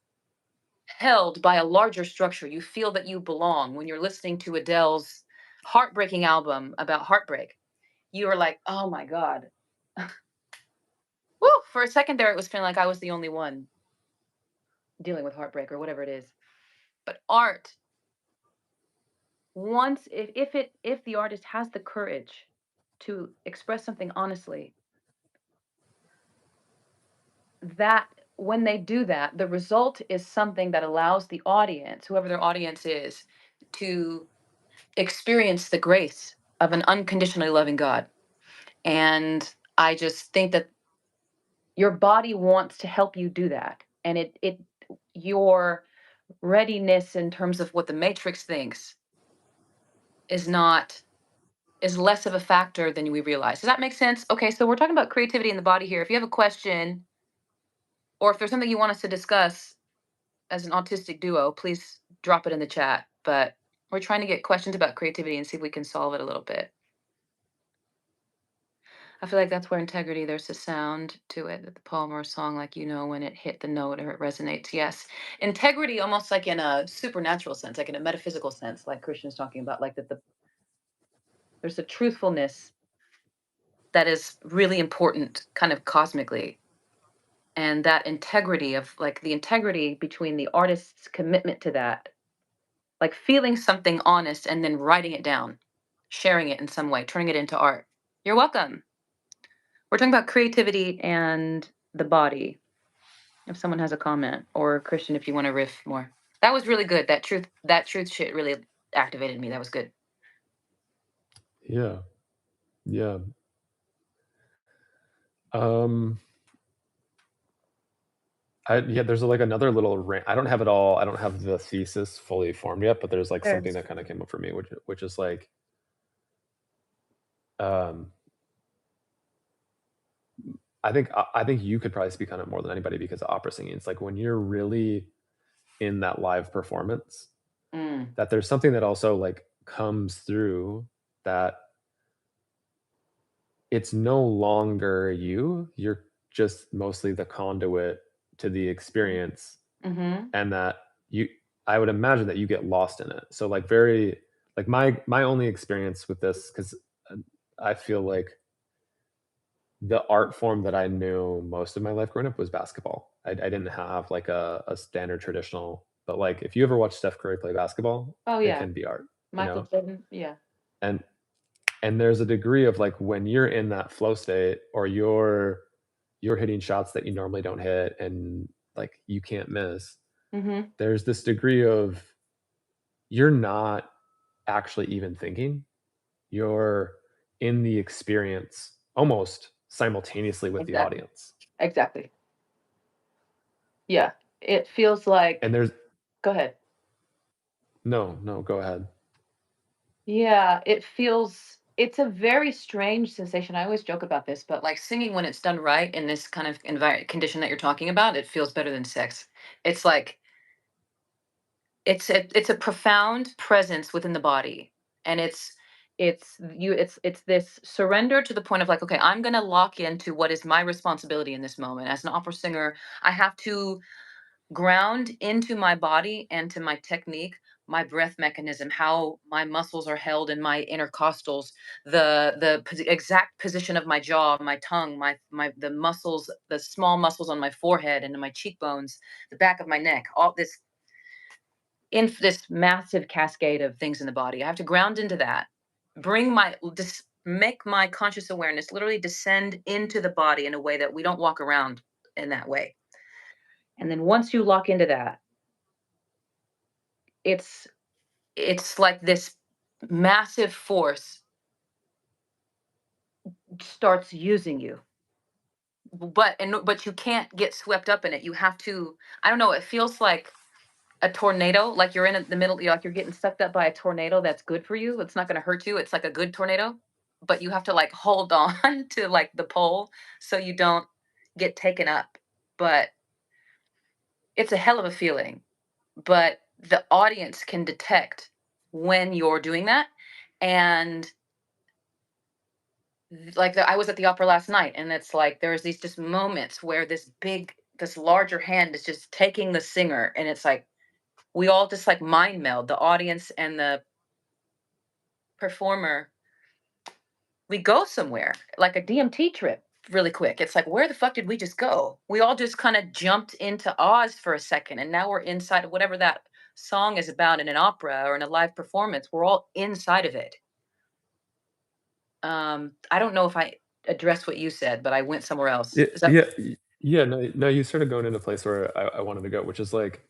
held by a larger structure. You feel that you belong. When you're listening to Adele's heartbreaking album about heartbreak, you are like, oh my God. Woo! For a second there, it was feeling like I was the only one dealing with heartbreak or whatever it is. But art, once if the artist has the courage to express something honestly, that when they do that, the result is something that allows the audience, whoever their audience is, to experience the grace of an unconditionally loving God. And I just think that your body wants to help you do that. And your readiness in terms of what the matrix thinks is not is less of a factor than we realize. Does that make sense? Okay, so we're talking about creativity in the body here. If you have a question or if there's something you want us to discuss as an autistic duo, please drop it in the chat. But we're trying to get questions about creativity and see if we can solve it a little bit. I feel like that's where integrity, there's a sound to it, that the poem or a song, like, when it hit the note or it resonates. Yes. Integrity, almost like in a supernatural sense, like in a metaphysical sense, like Christian's talking about, like that there's a truthfulness that is really important kind of cosmically. And that integrity of like the integrity between the artist's commitment to that, like feeling something honest and then writing it down, sharing it in some way, turning it into art. You're welcome. We're talking about creativity and the body. If someone has a comment, or Christian, if you want to riff more. That was really good. That truth shit really activated me. That was good. Yeah. Yeah. Um, there's like another little I don't have it all. I don't have the thesis fully formed yet, but there's like something There's that kind of came up for me, which is like, um, I think you could probably speak on it more than anybody because of opera singing. It's like when you're really in that live performance, mm, that there's something that also like comes through, that it's no longer you. You're just mostly the conduit to the experience, mm-hmm. and that you I would imagine that you get lost in it. So like very like my only experience with this, because I feel like the art form that I knew most of my life growing up was basketball. I didn't have like a standard traditional but like if you ever watch Steph Curry play basketball, Oh, it yeah. can be art, you Michael know? Jordan, yeah. And there's a degree of like when you're in that flow state or you're hitting shots that you normally don't hit and like you can't miss. Mhm. There's this degree of you're not actually even thinking. You're in the experience almost simultaneously with the Exactly. audience. Exactly. Yeah. It feels like And there's go ahead. no, no, go ahead. Yeah, it feels it's a very strange sensation. I always joke about this, but like singing when it's done right in this kind of condition that you're talking about, it feels better than sex. It's like it's a profound presence within the body, and it's this surrender to the point of like, okay, I'm going to lock into what is my responsibility in this moment. As an opera singer, I have to ground into my body and to my technique, my breath mechanism, how my muscles are held in my intercostals, exact position of my jaw, my tongue, my the muscles, the small muscles on my forehead and my cheekbones, the back of my neck, all this in this massive cascade of things in the body. I have to ground into that. Make my conscious awareness literally descend into the body in a way that we don't walk around in that way. And then once you lock into that, it's it's like this massive force starts using you. But you can't get swept up in it. You have to, I don't know, it feels like a tornado, like you're in the middle, like you're getting sucked up by a tornado that's good for you. It's not going to hurt you. It's like a good tornado, but you have to like hold on to like the pole so you don't get taken up. But it's a hell of a feeling. But the audience can detect when you're doing that. And I was at the opera last night, and it's like there's these just moments where this larger hand is just taking the singer, and it's like we all just like mind meld, the audience and the performer. We go somewhere like a DMT trip really quick. It's like, where the fuck did we just go? We all just kind of jumped into Oz for a second, and now we're inside of whatever that song is about in an opera or in a live performance. We're all inside of it. I don't know if I addressed what you said, but I went somewhere else. Yeah, Is that yeah, yeah. No, no. You started going in a place where I wanted to go, which is like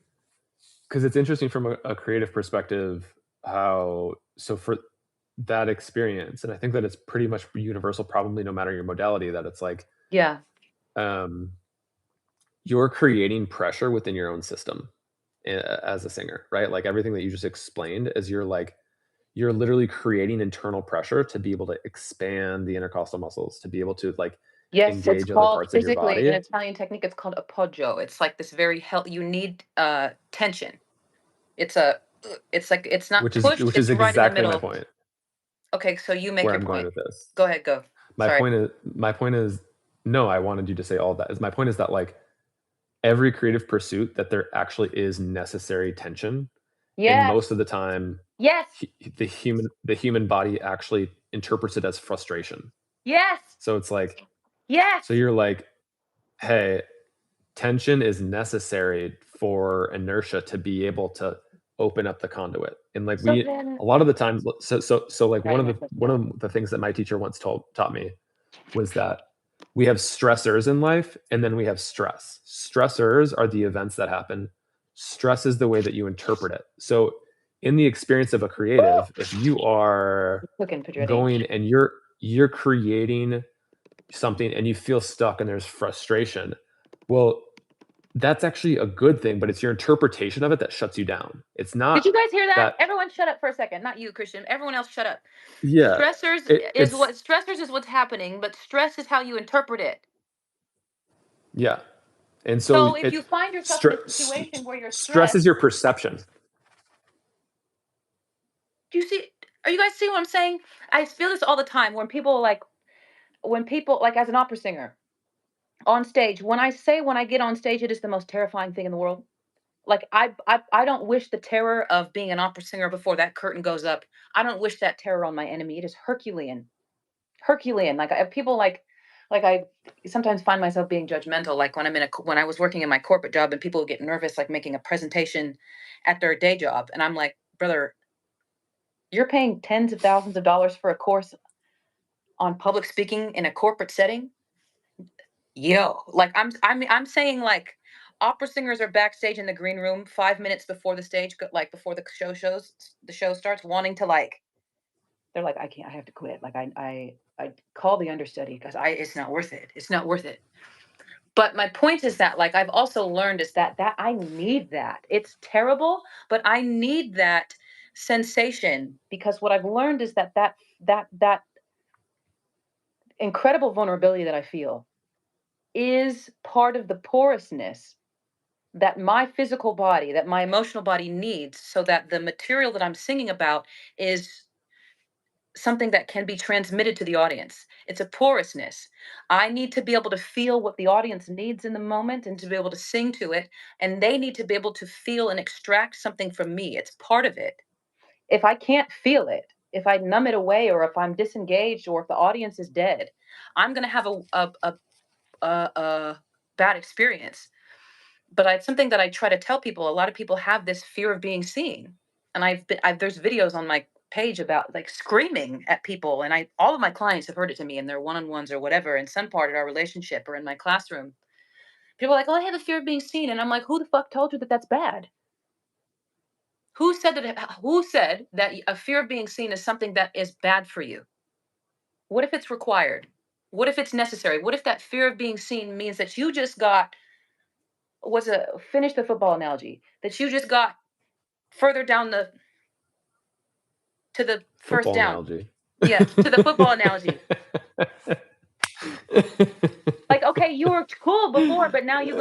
because it's interesting from a creative perspective how so for that experience, and I think that it's pretty much universal, probably no matter your modality. That it's like yeah. um, you're creating pressure within your own system as a singer, right? Like everything that you just explained, is you're literally creating internal pressure to be able to expand the intercostal muscles, to be able to like Yes, it's engage other called parts of your physically in body, Italian technique, it's called appoggio. It's like this very you need tension. It's a it's like it's not pushed, which is it's right in the exactly my middle. point. Okay, so you make Where your I'm going point. with this. Go ahead, go. My Sorry. point is my point is no, I wanted you to say all of that. Is my point is that like every creative pursuit that there actually is necessary tension, and most Yes. of the time Yes. the human body actually interprets it as frustration. Yes. So it's like so Yes. you're like, hey, tension is necessary for inertia to be able to open up the conduit. And like So we then a lot of the times so like now you might put one that. of the things that my teacher once taught me was that we have stressors in life and then we have stress. Stressors are the events that happen. Stress is the way that you interpret it. So in the experience of a creative, if you are Cooking Pedretti. going and you're creating something and you feel stuck and there's frustration, well, that's actually a good thing, but it's your interpretation of it that shuts you down. It's Did not you guys hear that? that Everyone shut up for a second. Not you, Christian. Everyone else shut up. yeah, it's Stressors is what's happening, but stress is how you interpret it. yeah. And so So if you find yourself in a situation where you're stress stressed, is your perception. do you see are you guys seeing what I'm saying? I feel this all the time when people like as an opera singer on stage, when I get on stage, it is the most terrifying thing in the world. Like I don't wish the terror of being an opera singer before that curtain goes up. I don't wish that terror on my enemy. It is Herculean. Herculean. Like people like like I sometimes find myself being judgmental, like when I was working in my corporate job and people would get nervous, like making a presentation at their day job, and I'm like, brother, you're paying tens of thousands of dollars for a course on public speaking in a corporate setting. Yo, like I'm saying, like, opera singers are backstage in the green room 5 minutes before the stage, like before the show starts, wanting to, like, they're like, I can't, I have to quit. Like I call the understudy because I it's not worth it. It's not worth it. But my point is that, like, I've also learned is that I need that. It's terrible, but I need that sensation, because what I've learned is that incredible vulnerability that I feel is part of the porousness that my physical body, that my emotional body needs, so that the material that I'm singing about is something that can be transmitted to the audience. It's a porousness. I need to be able to feel what the audience needs in the moment and to be able to sing to it. And they need to be able to feel and extract something from me. It's part of it. If I can't feel it, if I numb it away, or if I'm disengaged, or if the audience is dead, I'm going to have a bad experience. But it's something that I try to tell people. A lot of people have this fear of being seen, and there's videos on my page about, like, screaming at people, and I all of my clients have heard it to me in their one-on-ones or whatever, in some part of our relationship or in my classroom. People are like, "Oh, I have a fear of being seen," and I'm like, "Who the fuck told you that that's bad? Who said that a fear of being seen is something that is bad for you? What if it's required? What if it's necessary? What if that fear of being seen means that you just got was a finish the football analogy, that you just got further down to the first Football down. analogy. Yes, to the football analogy. Like, okay, you were cool before, but now you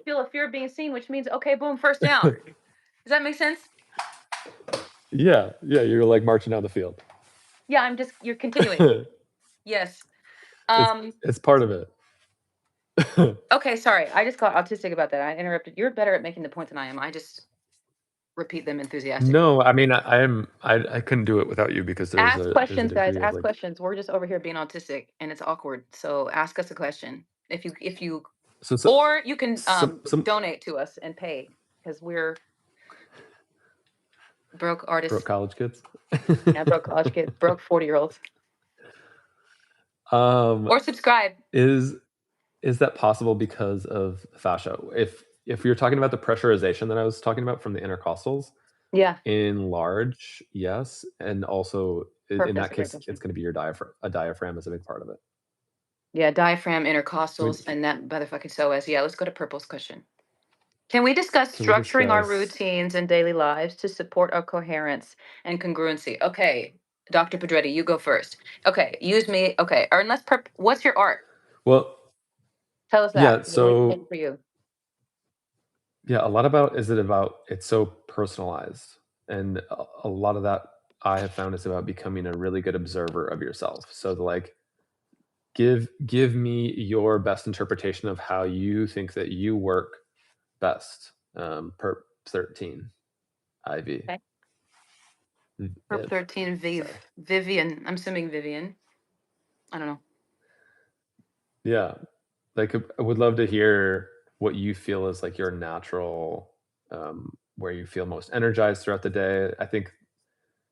feel a fear of being seen, which means, okay, boom, first down. Does that make sense? Yeah, yeah, you're like marching down the field. Yeah, you're continuing. Yes. it's Um, it's part of it. okay, sorry. I just got autistic about that. I interrupted. You're better at making the point than I am. I just repeat them enthusiastically. No, I mean I couldn't do it without you because Ask there's a questions, guys. degree of Ask like questions. We're just over here being autistic and it's awkward. So ask us a question. If you so so or you can some donate to us and pay, because we're broke broke artists. college kids. Yeah, broke college kids, broke 40-year-olds. um Or subscribe. is is that possible because of fascia? If you're talking about the pressurization that I was talking about from the intercostals, Yeah, in large, yes, and also in perfect. that That's a great case, question. it's going to be your diaphragm. A diaphragm is a big part of it. Yeah, diaphragm, intercostals, We, and that motherfucking psoas. Yeah, let's go to Purple's question. Can we discuss can we structuring our discuss? routines and daily lives to support our coherence and congruency? Okay, Dr. Pedretti, you go first. Okay, use me. Okay, or unless what's your art? Well, Tell us that. yeah. What does it mean So for you? yeah, a lot about is it about it's so personalized, and a lot of that I have found is about becoming a really good observer of yourself. So like give me your best interpretation of how you think that you work best. Per 13 IV. Okay. Perp Viv. 13, Sorry. Vivian. I'm assuming Vivian. I don't know. Yeah. Like I would love to hear what you feel is like your natural where you feel most energized throughout the day. I think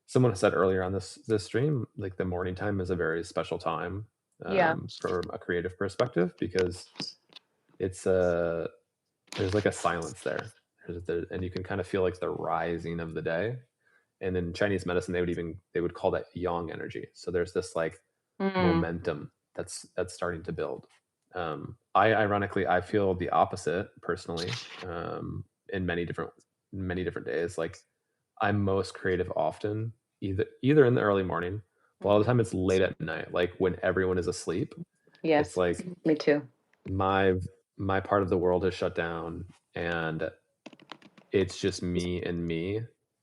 someone said earlier on this stream, like the morning time is a very special time Yeah. from a creative perspective because it's there's like a silence there. And you can kind of feel like the rising of the day. And in Chinese medicine, they would call that yang energy. So there's this like Mm, momentum that's starting to build. I ironically I feel the opposite personally in many different days. Like I'm most creative often either in the early morning, but a lot of the mhm. time it's late at night, like when everyone is asleep. It's Yes, like me too. my my part of the world has shut down and it's just me,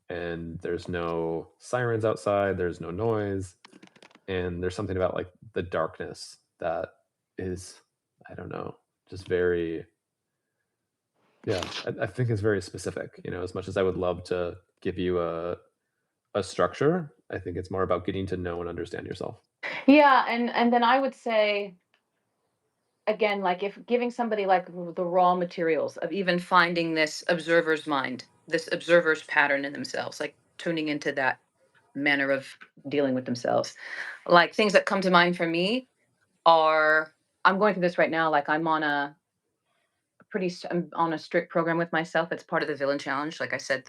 and there's no sirens outside, there's no noise, and there's something about like the darkness that is I don't know, just very yeah, I think it's very specific. As much as I would love to give you a structure, I think it's more about getting to know and understand yourself. Yeah, and then I would say, again, like if giving somebody like the raw materials of even finding this observer's mind, this observer's pattern in themselves, like tuning into that manner of dealing with themselves. Like things that come to mind for me are, I'm going through this right now. Like I'm on a strict program with myself. It's part of the Villain Challenge. Like I said,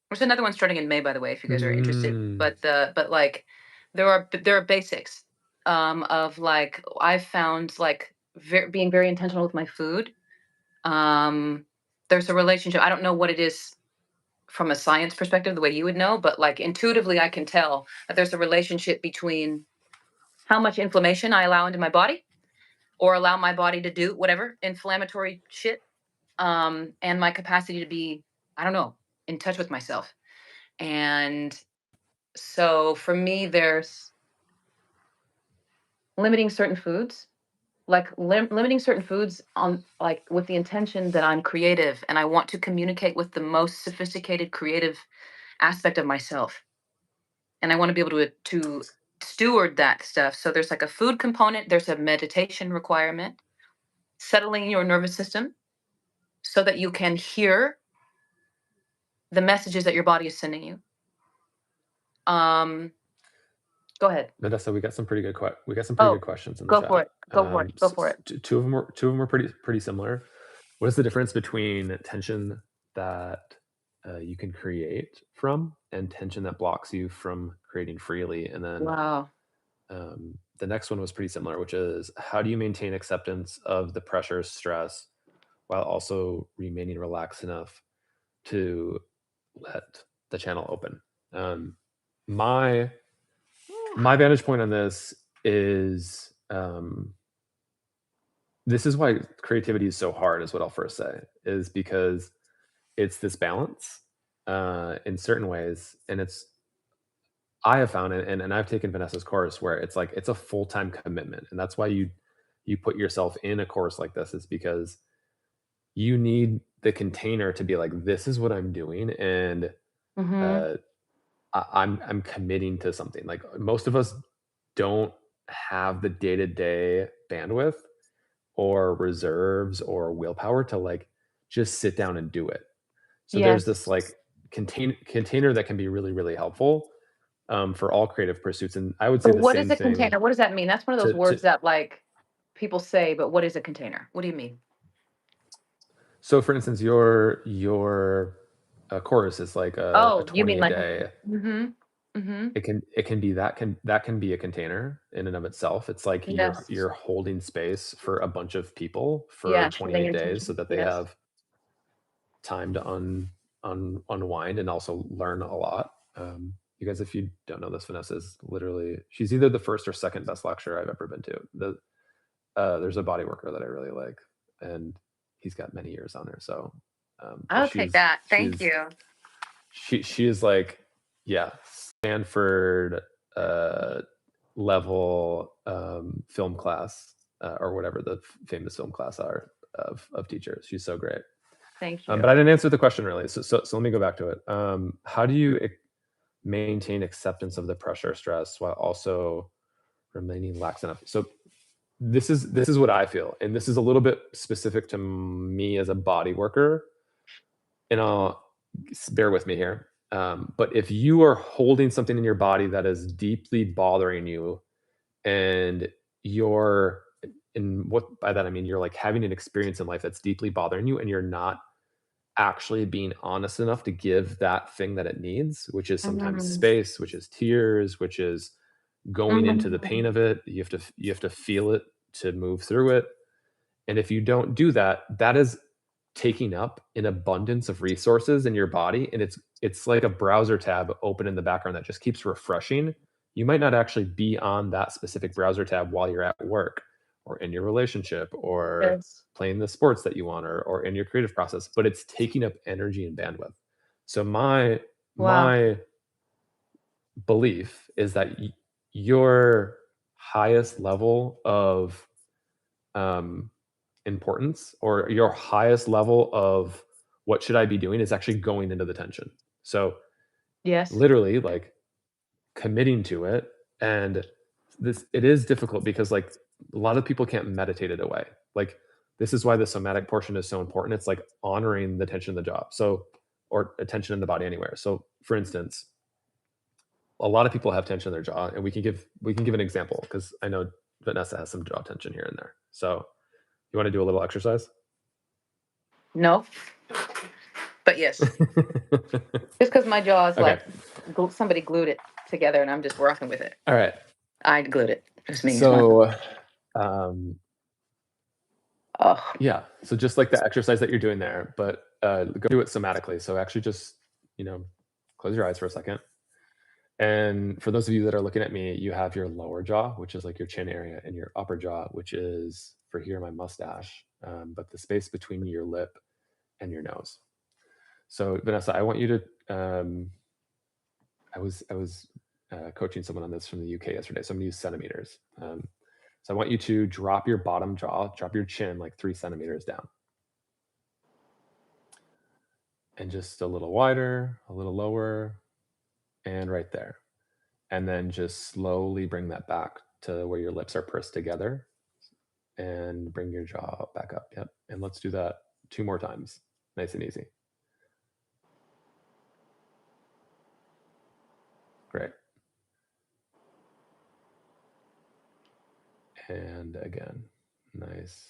there's another one starting in May, by the way, if you guys are interested. Mm. But like there are basics of like I've found like being very intentional with my food. Um, there's a relationship. I don't know what it is from a science perspective, the way you would know, but like intuitively, I can tell that there's a relationship between how much inflammation I allow into my body or allow my body to do whatever inflammatory shit, and my capacity to be, I don't know, in touch with myself. And so for me, there's limiting certain foods, like limiting certain foods on like with the intention that I'm creative and I want to communicate with the most sophisticated creative aspect of myself. And I want to be able to steward that stuff. So there's like a food component, there's a meditation requirement, settling your nervous system so that you can hear the messages that your body is sending you. Um, Go ahead. Vanessa, we got some pretty good Oh, questions in the go for chat. it. Go for it. Go for it. Two of them were pretty similar. What is the difference between tension that you can create from and tension that blocks you from creating freely? And then Wow. the next one was pretty similar, which is how do you maintain acceptance of the pressure, stress, while also remaining relaxed enough to let the channel open? My my vantage point on this is this is why creativity is so hard, is what I'll first say, is because it's this balance in certain ways. And I have found it, and I've taken Vanessa's course where it's like it's a full-time commitment. And that's why you put yourself in a course like this, is because you need the container to be like, this is what I'm doing. And Mhm. uh, I'm committing to something. Like most of us don't have the day-to-day bandwidth or reserves or willpower to like just sit down and do it. So there's Yes. this like container that can be really, really helpful for all creative pursuits. And I would say But the what is same a thing container? What does that mean? That's one of those to words that like people say, but what is a container? What do you mean? so for instance, your chorus is like a Oh, you 20 mean a like day. mhm. Mhm. It can be that can be a container in and of itself. It's like Yes. you're holding space for a bunch of people for Yeah, showing 28 days so intention. that they Yes. have time to unwind and also learn a lot. You guys, if you don't know this, Vanessa is literally, she's either the first or second best lecturer I've ever been to. There's a body worker that I really like, and he's got many years on her. So, but I'll take that. Thank you. she is like, yeah, Stanford uh, level film class or whatever the famous film class are of teachers. She's so great. Thank But I you. didn't answer the question really. So let me go back to it. How do you maintain acceptance of the pressure, stress, while also remaining lax enough? So this is what I feel, and this is a little bit specific to me as a body worker. And I'll bear with me here. But if you are holding something in your body that is deeply bothering you, and you're and what by that I mean you're like having an experience in life that's deeply bothering you, and you're not actually being honest enough to give that thing that it needs, which is sometimes Mhm. space, which is tears, which is going into the pain Mhm. of it. You have to feel it to move through it. And if you don't do that, that is taking up an abundance of resources in your body, and it's like a browser tab open in the background that just keeps refreshing. You might not actually be on that specific browser tab while you're at work or in your relationship or Yes. playing the sports that you want, or in your creative process, but it's taking up energy and bandwidth. So Wow. my belief is that your highest level of um, importance, or your highest level of what should I be doing, is actually going into the tension. So Yes. literally like committing to it. And this, it is difficult because like a lot of people can't meditate it away. Like, this is why the somatic portion is so important. It's like honoring the tension in the jaw. So, or attention in the body anywhere. So, for instance, a lot of people have tension in their jaw, and we can give an example because I know Vanessa has some jaw tension here and there. So, you want to do a little exercise? No, but yes, just because my jaw is Okay. like somebody glued it together, and I'm just working with it. All right. I glued it. It's me. It's my fault. So, um, Oh, yeah. So just like the exercise that you're doing there, but go do it somatically. So actually, just close your eyes for a second. And for those of you that are looking at me, you have your lower jaw, which is like your chin area, and your upper jaw, which is for here my mustache, but the space between your lip and your nose. So Vanessa, I want you to. I was coaching someone on this from the UK yesterday, so I'm going to use centimeters. So I want you to drop your bottom jaw, drop your chin like 3 centimeters down, and just a little wider, a little lower, and right there. And then just slowly bring that back to where your lips are pursed together, and bring your jaw back up. Yep. And let's do that 2 more times. Nice and easy. Great. And again, nice.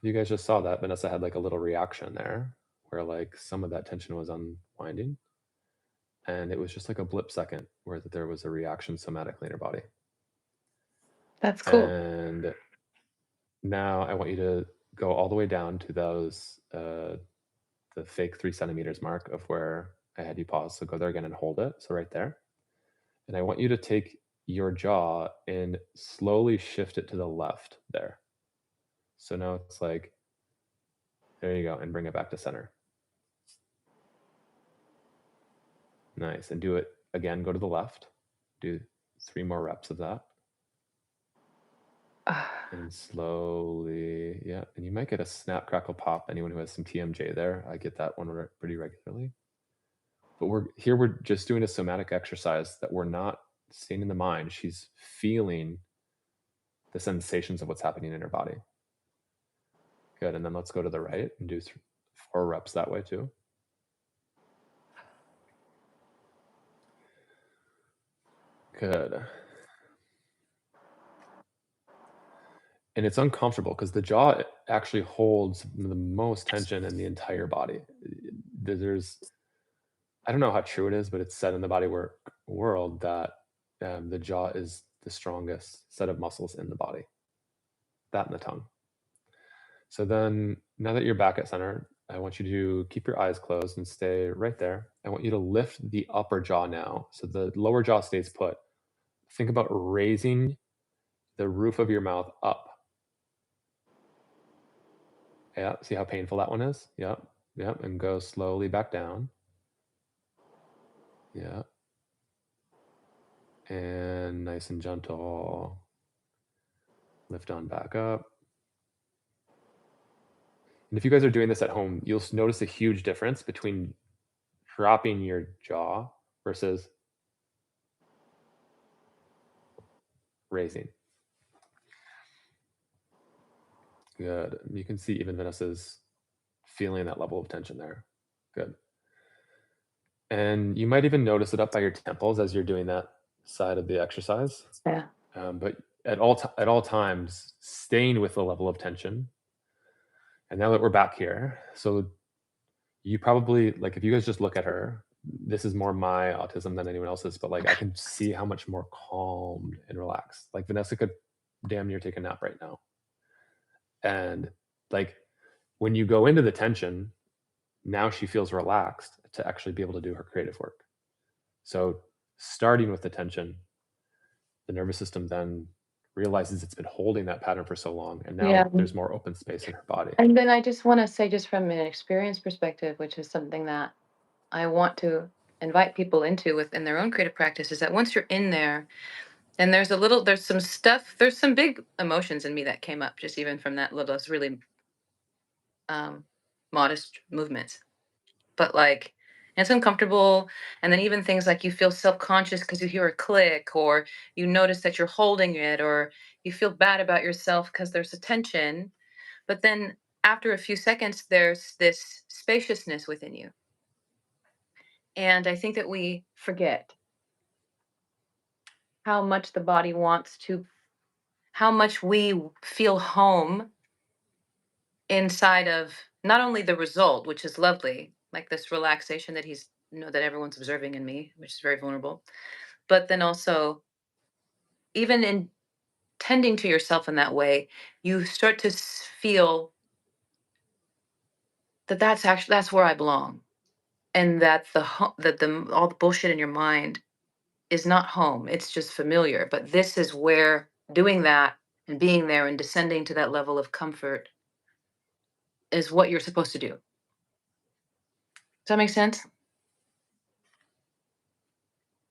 You guys just saw that Vanessa had like a little reaction there where like some of that tension was unwinding. And it was just like a blip second where there was a reaction somatically in her body. that's cool. And now I want you to go all the way down to those the fake 3 centimeters mark of where I had you pause. So go there again and hold it. So right there. And I want you to take your jaw and slowly shift it to the left there. So now it's like, there you go, and bring it back to center. Nice. And do it again, go to the left. Do 3 more reps of that. And slowly, yeah. And you might get a snap, crackle, pop. Anyone who has some TMJ there, I get that one pretty regularly. But we're just doing a somatic exercise that we're not seeing in the mind. She's feeling the sensations of what's happening in her body. Good. And then let's go to the right and do 4 reps that way too. Good. And it's uncomfortable because the jaw actually holds the most tension in the entire body. I don't know how true it is, but it's said in the body world that the jaw is the strongest set of muscles in the body. That and the tongue. So then, now that you're back at center, I want you to keep your eyes closed and stay right there. I want you to lift the upper jaw now. So the lower jaw stays put. Think about raising the roof of your mouth up. Yeah, see how painful that one is? Yep, yep, and go slowly back down. Yeah. And nice and gentle. Lift on back up. And if you guys are doing this at home, you'll notice a huge difference between dropping your jaw versus raising. Good. You can see even Vanessa's feeling that level of tension there. Good. And you might even notice it up by your temples as you're doing that side of the exercise. Yeah. But at all times, staying with the level of tension. And now that we're back here, so you probably, like, if you guys just look at her, this is more my autism than anyone else's, but like I can see how much more calm and relaxed. Like Vanessa could damn near take a nap right now. And like when you go into the tension, now she feels relaxed to actually be able to do her creative work. So starting with the tension, the nervous system then realizes it's been holding that pattern for so long, and now Yeah. there's more open space in her body. And then I just want to say, just from an experience perspective, which is something that I want to invite people into within their own creative practice, is that once you're in there, and there's some stuff, there's some big emotions in me that came up just even from that little, those really modest movements. But like, it's uncomfortable. And then even things like you feel self conscious because you hear a click, or you notice that you're holding it, or You feel bad about yourself because there's a tension, but then after a few seconds, there's this spaciousness within you. And I think that we forget how much the body wants to, how much we feel home inside of not only the result, which is lovely, like this relaxation that he's, that everyone's observing in me, which is very vulnerable, but then also, even in tending to yourself in that way, you start to feel that that's actually, that's where I belong, and that that the all the bullshit in your mind is not home. It's just familiar. But this is where doing that and being there and descending to that level of comfort is what you're supposed to do. Does that make sense?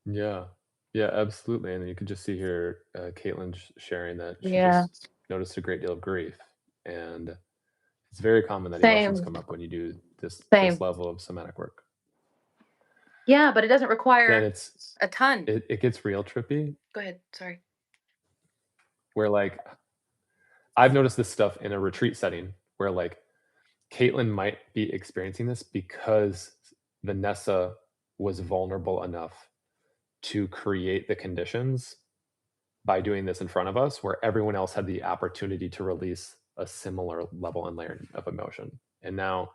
Yeah. Yeah, absolutely, and you can just see here, Caitlin sharing that she Yeah. just noticed a great deal of grief, and it's very common that emotions Same. come up when you do this Same. level of somatic work. Yeah, but it doesn't Yeah, and require a ton. it gets real trippy, Go ahead. Sorry. where, like, I've noticed this stuff in a retreat setting where, like, Caitlin might be experiencing this because Vanessa was vulnerable enough to create the conditions by doing this in front of us, where everyone else had the opportunity to release a similar level and layer of emotion. And now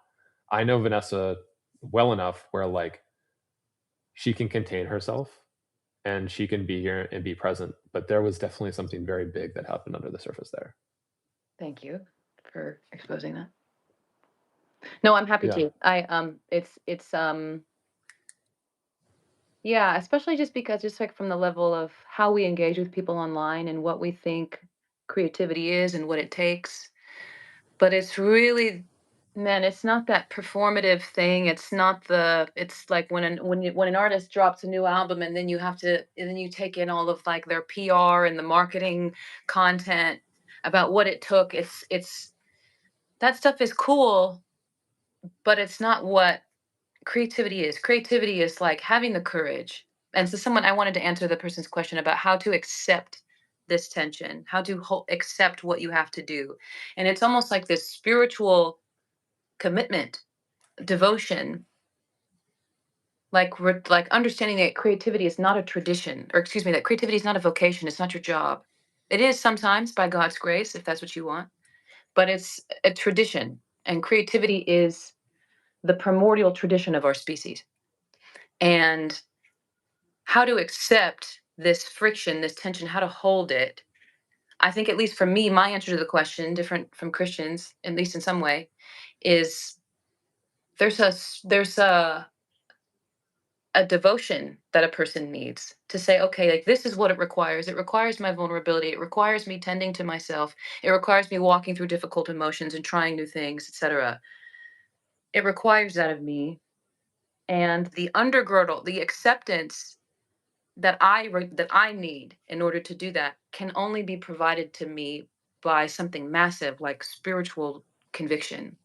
I know Vanessa well enough where, like, she can contain herself and she can be here and be present. But there was definitely something very big that happened under the surface there. Thank you for exposing that. No, I'm happy Yeah. to. It's yeah, especially just because, just like from the level of how we engage with people online and what we think creativity is and what it takes. But it's really, man, it's not that performative thing. It's not the, it's like when an artist drops a new album and then you have to, and then you take in all of like their PR and the marketing content about what it took. It's that stuff is cool, but it's not what creativity is. Creativity is like having the courage. And so, someone, I wanted to answer the person's question about how to accept this tension, how to accept what you have to do. And it's almost like this spiritual commitment, devotion, like like understanding that creativity is not a tradition, or excuse me, that creativity is not a vocation, it's not your job. It is sometimes by God's grace, if that's what you want, but it's a tradition. And creativity is the primordial tradition of our species. And how to accept this friction, this tension, how to hold it. I think, at least for me, my answer to the question, different from Christians, at least in some way, is there's a devotion that a person needs to say, okay, like this is what it requires. It requires my vulnerability. It requires me tending to myself. It requires me walking through difficult emotions and trying new things, etc. It requires that of me. And the undergirdle, the acceptance that that I need in order to do that can only be provided to me by something massive like spiritual conviction.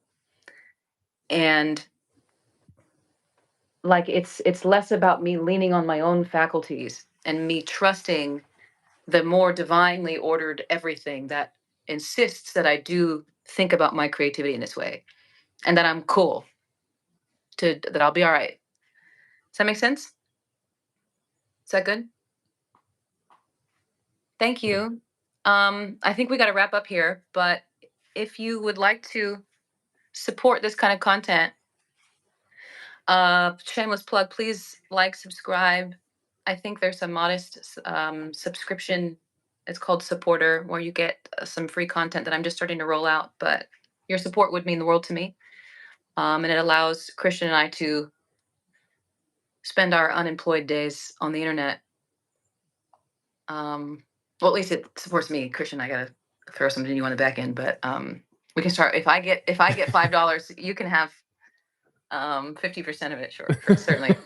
And like it's less about me leaning on my own faculties and me trusting the more divinely ordered everything that insists that I do think about my creativity in this way, and that I'm cool, to that I'll be all right. Does that make sense? Is that good? Thank Yeah. you. I think we got to wrap up here, but if you would like to support this kind of content, shameless plug, please like, subscribe. I think there's a modest subscription. It's called Supporter, where you get some free content that I'm just starting to roll out. But your support would mean the world to me. And it allows Christian and I to spend our unemployed days on the internet. Well, at least it supports me. Christian, I gotta throw something new on the back end, but we can start. If I get $5, you can have 50% of it. Sure, certainly.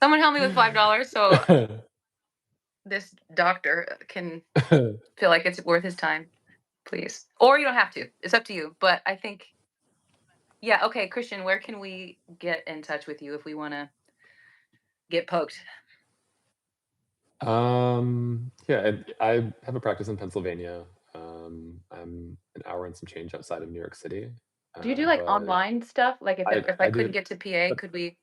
Someone help me with $5 so this doctor can feel like it's worth his time, please. Or you don't have to. It's up to you. But I think, yeah, okay, Christian, where can we get in touch with you if we want to get poked? Yeah, I have a practice in Pennsylvania. I'm an hour and some change outside of New York City, Do you do, like, but online stuff? Like, if I I couldn't do. get to PA, But could we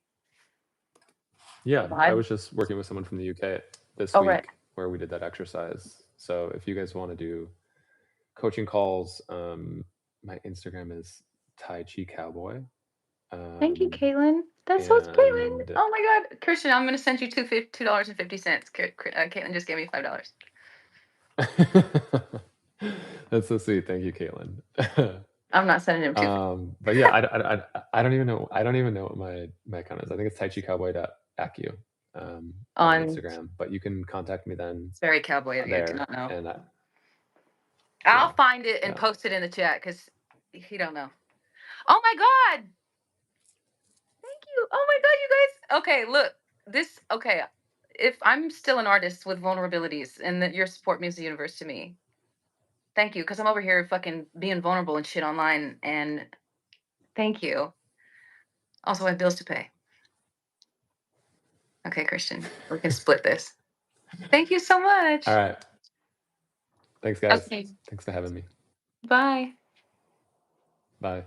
yeah, I vibe? was just working with someone from the UK this Oh, right. week where we did that exercise. So if you guys want to do coaching calls, my Instagram is Tai Chi Cowboy. Thank you, Um, Caitlin. That's so Caitlin. and Oh my god. Christian, I'm gonna send you $2.50. Caitlin just gave me $5. that's so sweet. Thank you, Caitlin. I'm not sending him 2. But yeah, I don't even know. I don't even know what my account is. I think it's taichicowboy.acu on On Instagram. But you can contact me then It's very cowboy of you to there. not know. And I'll yeah, find it and yeah. post it in the chat because he don't know. Oh my god. Thank you. Oh my god, you guys. Okay, look. Okay. If I'm still an artist with vulnerabilities and that your support means the universe to me. Thank you. Because I'm over here fucking being vulnerable and shit online and thank you. Also I have bills to pay. Okay, Christian. We can split this. Thank you so All much. right. Thanks, guys. Okay. Thanks for having me. Bye. Bye.